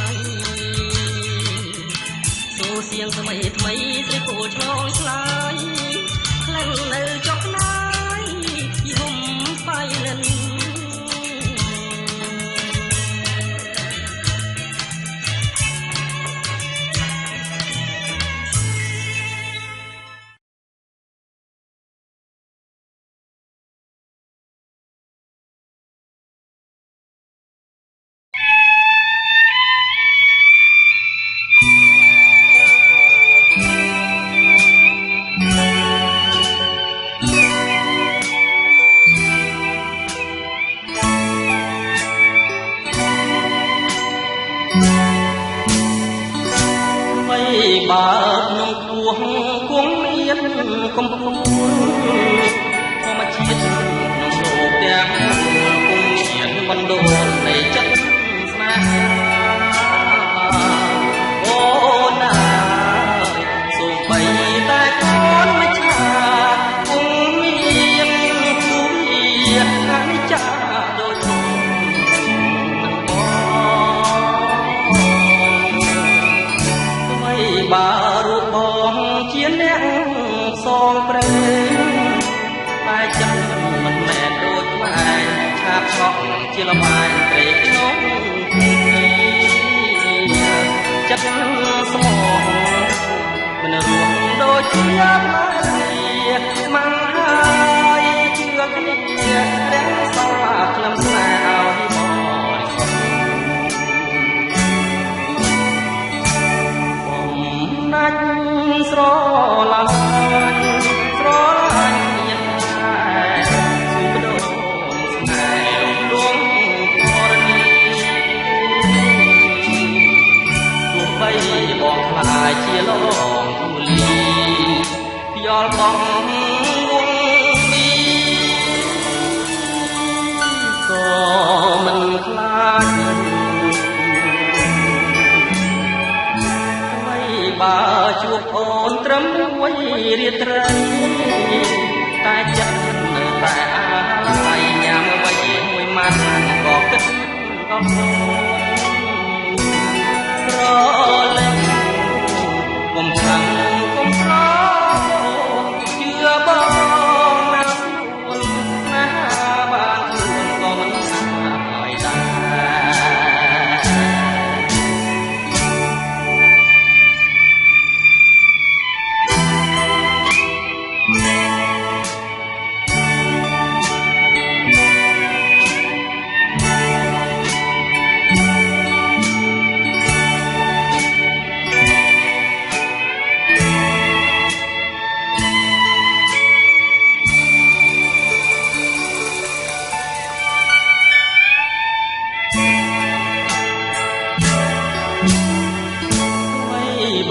សៀងថ្មីថ្មីស្រីគោឆ្លងឆ្លើយក្លិននៅចុកណាយយំបៃលិនបើក្នុងពោះគង់មានកំពុងធម្មជាតិក្នុងលោកទាំងគង់ជាតិបណ្ដូលនៃចិត្តស្នេហាអូនណាសូម្បីតែកូនមិនឆ្លាតគង់មានគូវាអនិច្ចាដូចបើរូបបងជាអ្នកសងព្រេងតែចិត្តមិនមែនដូចម៉ែឆាបឆក់ជាលបាយព្រេងក្នុងចិត្តស្មោះមិនរួមដូចជាផ្លែស្មាំហើយជឿគ្នារាំងសាក្លឹមស្នេហ៍ឲ្យបរិសុទ្ធ រាត្រីតែចិត្តនៅតែអាឡ័យញ៉ាំអ្វីមួយម៉ាត់ក៏គិតក៏ហូរស្រលែកកុំខឹងកុំស្រោជឿបងណាស្រួលណាបានខ្លួនក៏មិនហើយដែរ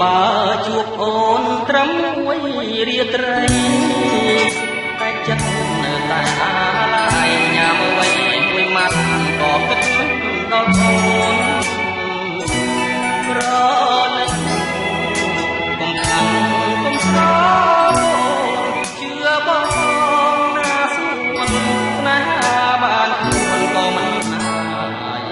បើជួបអូនត្រឹមមួយរាត្រីតែចិត្តនៅតែអាឡ័យញ៉ាំអ្វីមួយម៉ាត់ក៏គិតដល់អូនប្រលឹកកុំខឹងកុំស្រោជឿបងណាស្រួលណាបានខ្លួនក៏មិនហើយ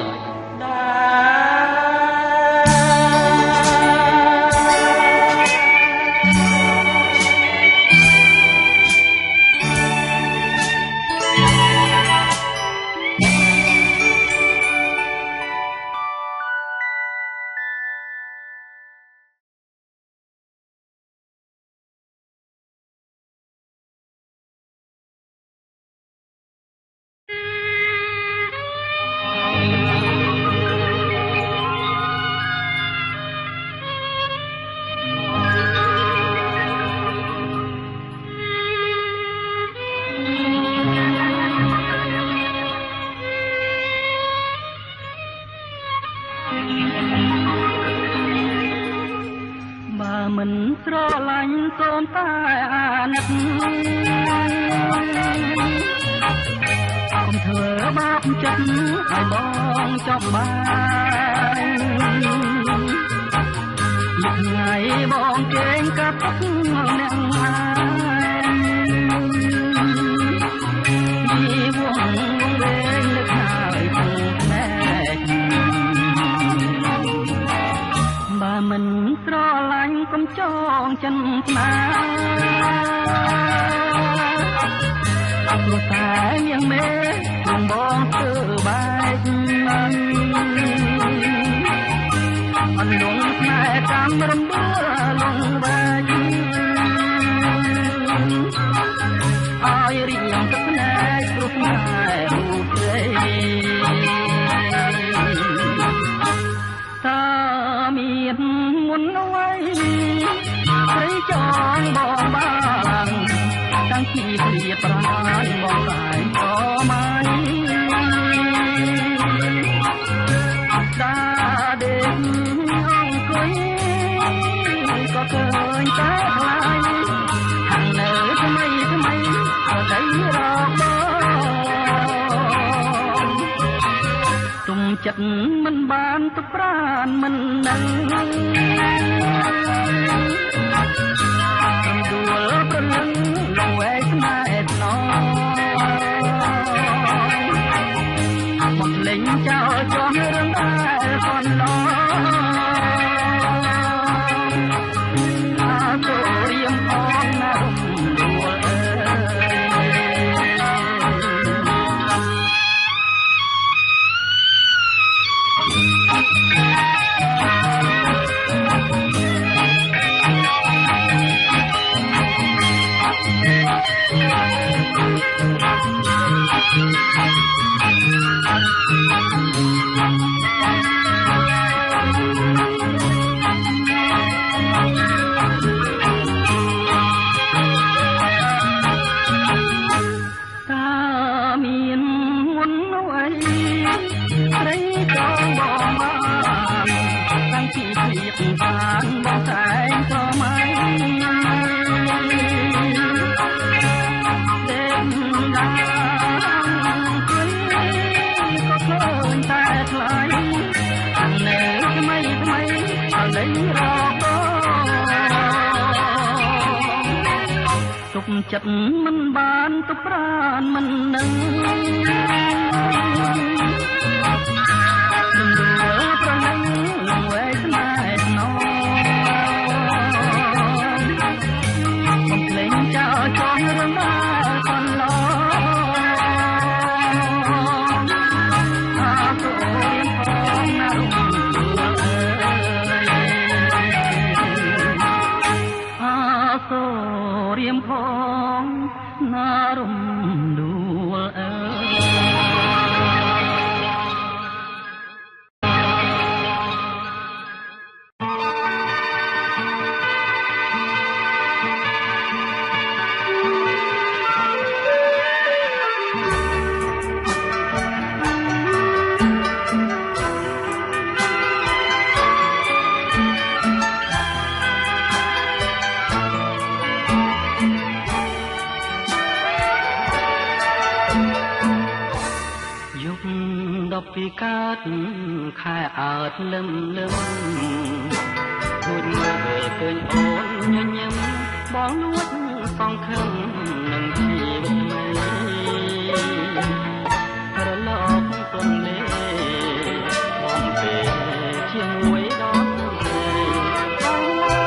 មិនស្រឡាញ់សូមតែអាណិតកុំធ្វើបាបចិត្តឲ្យបងចង់បានមួយថ្ងៃបងគេងកាប់អ្នកណាយវងវែងលើកហើយភ្នែកបើមិនស្រឡាញ់កុំចងចិនស្នាព្រោះតែនាងមេក្នុងបងធ្វើបែកអន្លងផ្នែកតាមរំដួលលងបែកឲ្យរៀងទឹកភ្នែកព្រោះតែរូបស្រីតាមានមុនអ្វីស្រីចង់បងបានតាំងពីព្រាប្រានបងតែក៏មិនតាដេកអង្គុយក៏ឃើញតែខ្លាយខាងនៅថ្មីថ្មីក៏ដីរកបងទុំចិត្តមិនបានទុកប្រានមិនដឹងដួលប្រលឹងលងវែកស្នេហ៍ណោមកលេងចោលចោះរឿងដែលប៉ុណ្ណោអាទៅរៀមអងណារំដួលថ្មី ចិត្តមិនបានទៅប្រានមិននឹងប្រលឹងនឹងវែកស្នេហ៍ណោបំភ្លេងចោលចោលរឿងណាកន្លងអាសូរផងណារុំអាសូររៀមផងណារុំដួលអើពីកើតខែអើតលឹមលឹមទួចមើលឃើញអូនញញឹមបងលួចសងខឹងនឹងជីវិតថ្មីរលកទុនលេបងពេលជាមួយដល់បងលង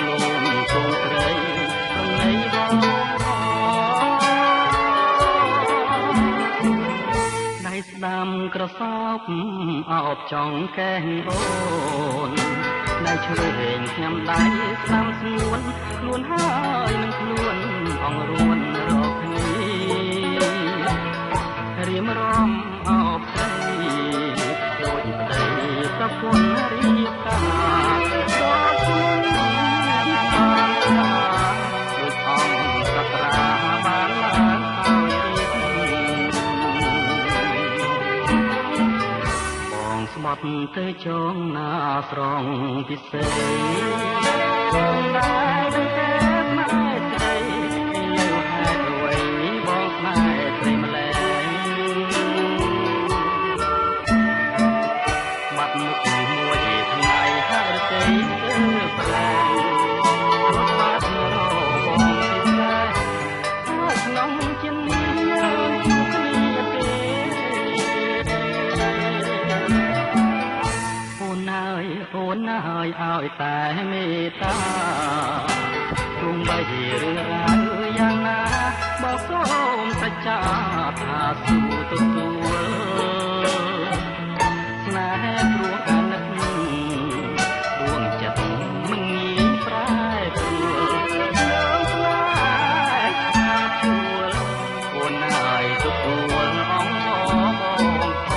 លងគង់ព្រៃក្នុងន័យបងស្ដាំក្រសោបអោបចង់កែងអូនដៃឆ្វេងខ្ញុំដៃស្ដាំស្ងួនខ្លួនហើយនឹងខ្លួនអងរួនរកគ្នារៀមរំអោបស្រីដូចប្តីប្រពន្ធរៀបការដល់ខ្លួនបានដូចអង្គកត្រាបានឡើងស្បត់ទៅចងណាស្រងពិសេសបងដែរនឹងទេម៉ែស្រីលើហេតុអ្វីបងស្នេហ៍ស្រីម្លែងបាត់មុខមួយថ្ងៃហើយទេប្រឡាយរត់បាត់រកបងពីស្នេហ៍ហើយក្នុងចិត្តយើងជួបគ្នាទេអូនហើយឲ្យតែមេត្តាទោះបីរឿងរ៉ាវយ៉ាងណាបើសូមសច្ចាថាស៊ូទទួលស្នេហ៍ព្រោះអាណិតរួងចិត្តមិនងាយប្រែប្រួលលើស្នេហ៍ថាជួលអូនហើយទទួលអងបងខ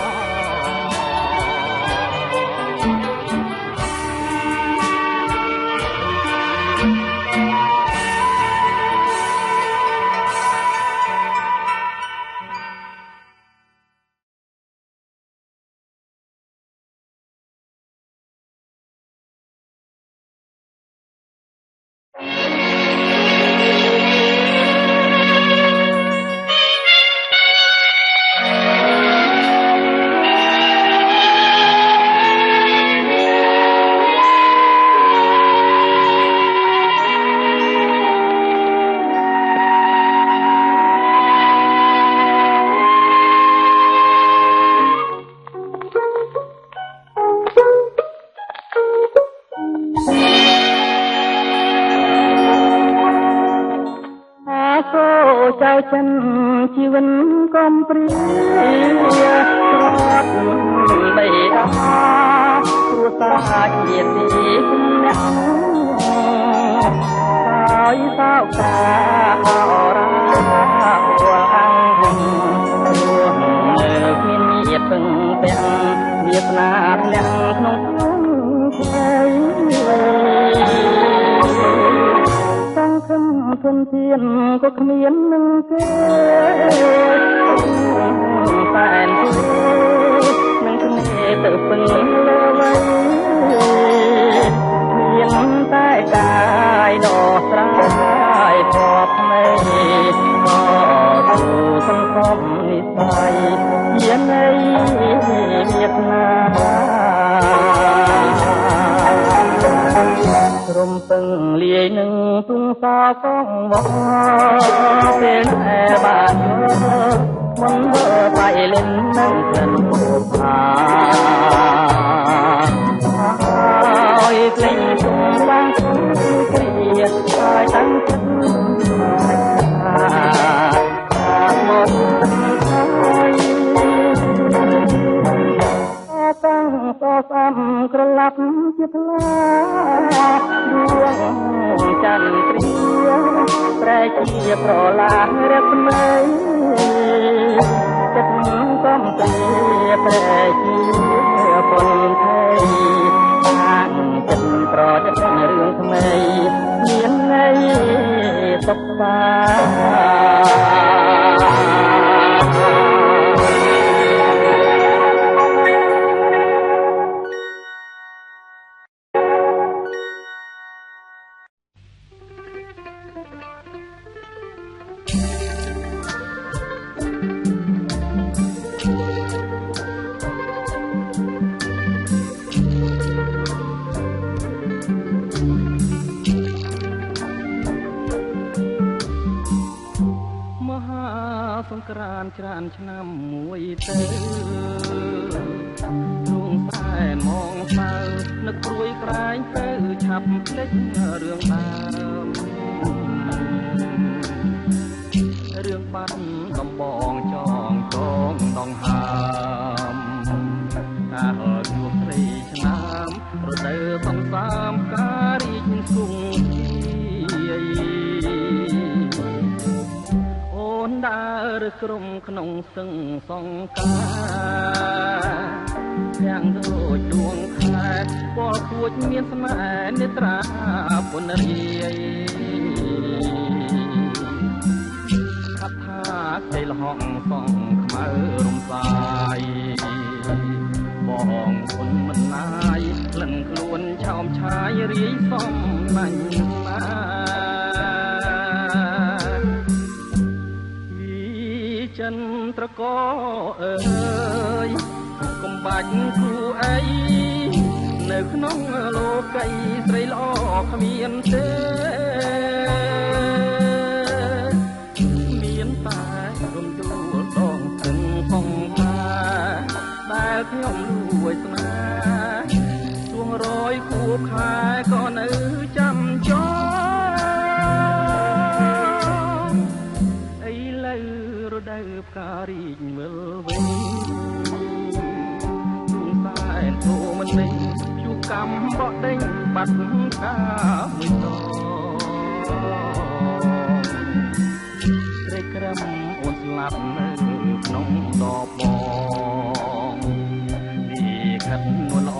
ចៅចិនជីវិតកំព្រាក្រត់បីអាគ្រួសារជាតិទីគុំអ្នកហើយសោកតាអរាព្រោះអង្គរួងលើគ្មានញាតិពឹងពាំងវាសនាធ្លាក់ក្នុងផ្ទៃសង្ឃឹមធនធានក៏គ្មាននឹងទេតែននឹងគ្នាទៅពឹងលើវិញមានតែកាយដោះស្រាយភ័ព្វថ្មីក៏ទូសង្គមនិស័យជានៃវាសនារំពឹងលាយនឹង សងវពេលតែបានមិនធ្វើបៃលិននឹងក្លិនផាអើយក្លែងជុំបានគ្រាហើយតាំងចិត្តមកហើយតាំងសសំក្រឡាប់ជាថ្លាដួងចន្ទគ្រាប្រែជាប្រឡារឹកភ្នែកចិត្តកំព្រាប្រែជាប៉ុនថៃខាងចិត្តប្រចិត្តរឿងថ្មីមានន័យសុខសាសង្ក្រានច្រើនឆ្នាំមួយទៅរួងសែនមងសៅនឹកព្រួយក្រែងទៅឆាប់ភ្លេចរឿងដើមរឿងបាត់ដំបងចងកងដងហើមកាលជួបស្រីឆ្នាំរដូវសំសាមការីកគង់ដើរក្រុមក្នុងសឹងសង្ការទាំងដូចដួងខែពលគួចមានស្នេហ៍នេត្រាពុនរាយថាក្តីលហកសងខ្មៅរំសាយបងគុណមិនណាយក្លិនខ្លួនឆោមឆាយរាយសំណាញ់ណាចន្ទ្រកអើយកុំបាច់គូអីនៅក្នុងលោកីស្រីល្អគ្មានទេមានតែរំដួលដងខឹងផងថាដែលខ្ញុំលួចស្នេហ៍សួងរយគូខែក៏នៅចាំចោរដូវផ្ការីកមើលវិញសែនធូមិននេះជួកំបកដេញបាត់កាមួយតត្រេកក្រំអូនស្លាប់នៅក្នុងដបបងពីខិតនួនល្អ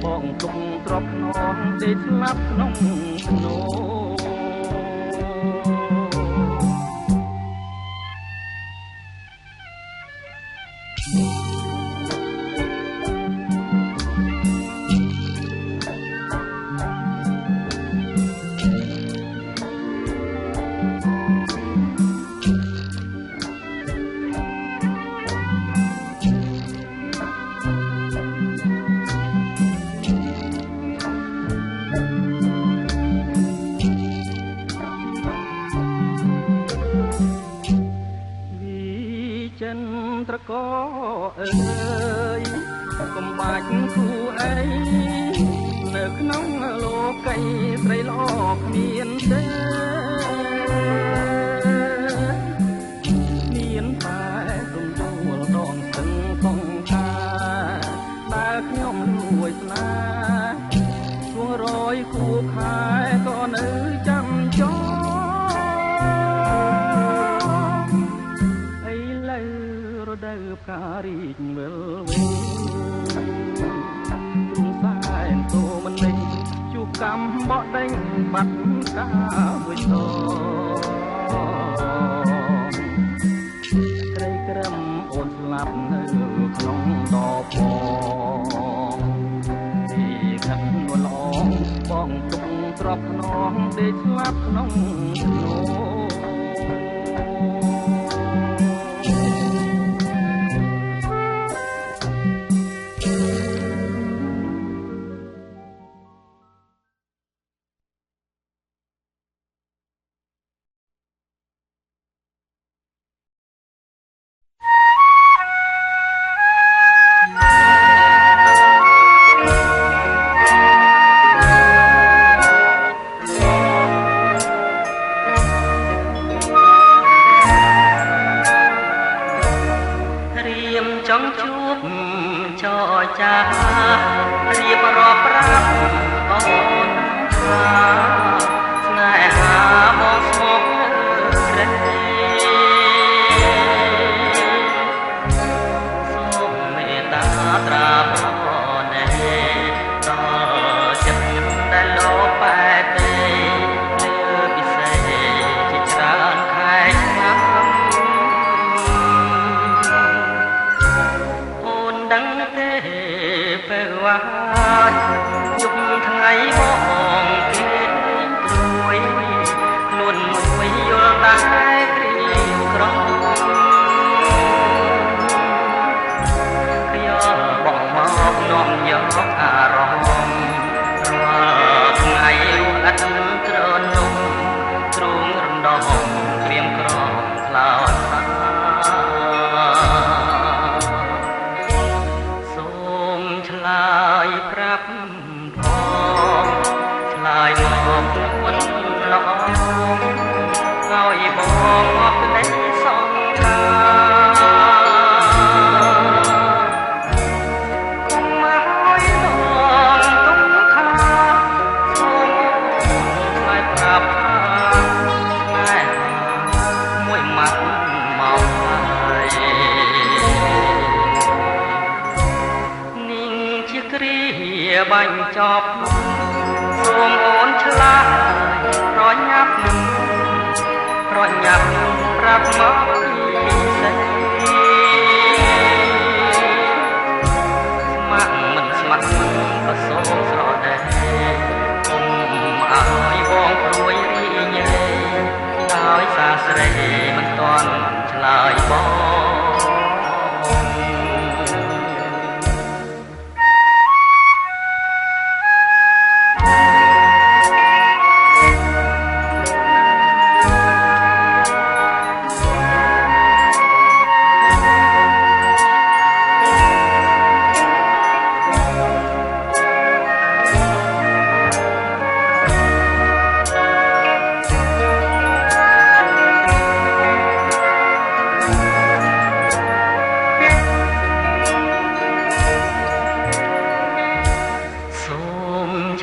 បងទុំទ្របខ្នងដេកស្លាប់ក្នុងភ្នោត្រកអើយកុំបាច់គូអីនៅក្នុងលោកីស្រីល្អគ្មានទេមានតែរំដួលដងស្ទឹងសងខាដែលខ្ញុំលួចស្នេហ៍សួងរយគូខែក៏នៅចាំចោរដូវផ្ការីកមើលវិញទូសែនទូមិននេះជួកំបកដេញបាត់កាមួយត ចារៀបរាប់ប្រាប់អូនថាស្នេហាបងស្មោះស្រីសូមមេត្តាត្រាបងណែដល់ចិត្តដែលលោកបែបទេលើពិសេសជាច្រើនខែឆ្នាំអូនដឹងទេពេលវាជុំថ្ងៃបងគេព្រួយខ្លួនមួយយល់តែព្រៀងក្រំខ្ញុំបងមកនាំយកអារម្មណ៍រាល់ថ្ងៃអត់ត្រនំទ្រូងរំដងក្រៀមក្រំខ្លោចសាសូមឆ្លើយប្រាប់ផងឆ្លើយមកខ្លួនល្អឲ្យបងអត់លេសងខាគុំមកឲ្យបងទុំខាសូមឆ្លើយប្រាប់ថាស្នេហាមួយម៉ាត់មកហើយនាងជាគ្រាបាញ់ចប់សូមអូនឆ្លើយប្រញាប់ប្រាប់មកពីសេចស្ម័គ្រមិនស្ម័គ្រក៏សូមស្រដែគុំឲ្យបងព្រួយរីញ៉េដោយសារស្រីមិនទាន់ឆ្លើយបង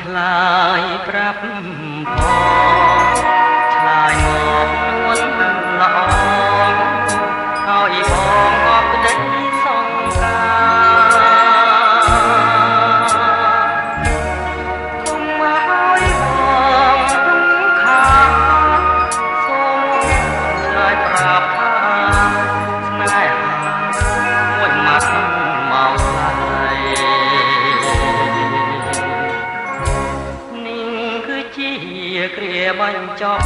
ឆ្លើយប្រាប់ផងឆ្លើយមកខ្លួនល្អឲ្យបងអត់ក្តីសង្ការគុំមកឲ្យបងទុំខាសូមឆ្លើយប្រាប់ថាស្នេហាមួយម៉ាត់មកហើយជាគ្រាបញ្ចប់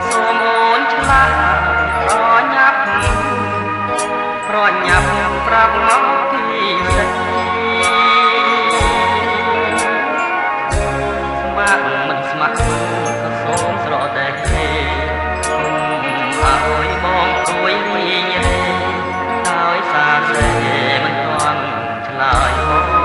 សូមអូនឆ្លើយប្រញាប់ប្រាប់មកពីសេចស្ម័គ្រមិនស្ម័គ្រក៏សូមស្រដែគុំឲ្យបងព្រួយរីញ៉េដោយសារស្រីមិនទាន់ឆ្លើយបង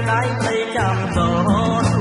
ដៃផ្ទៃចាំស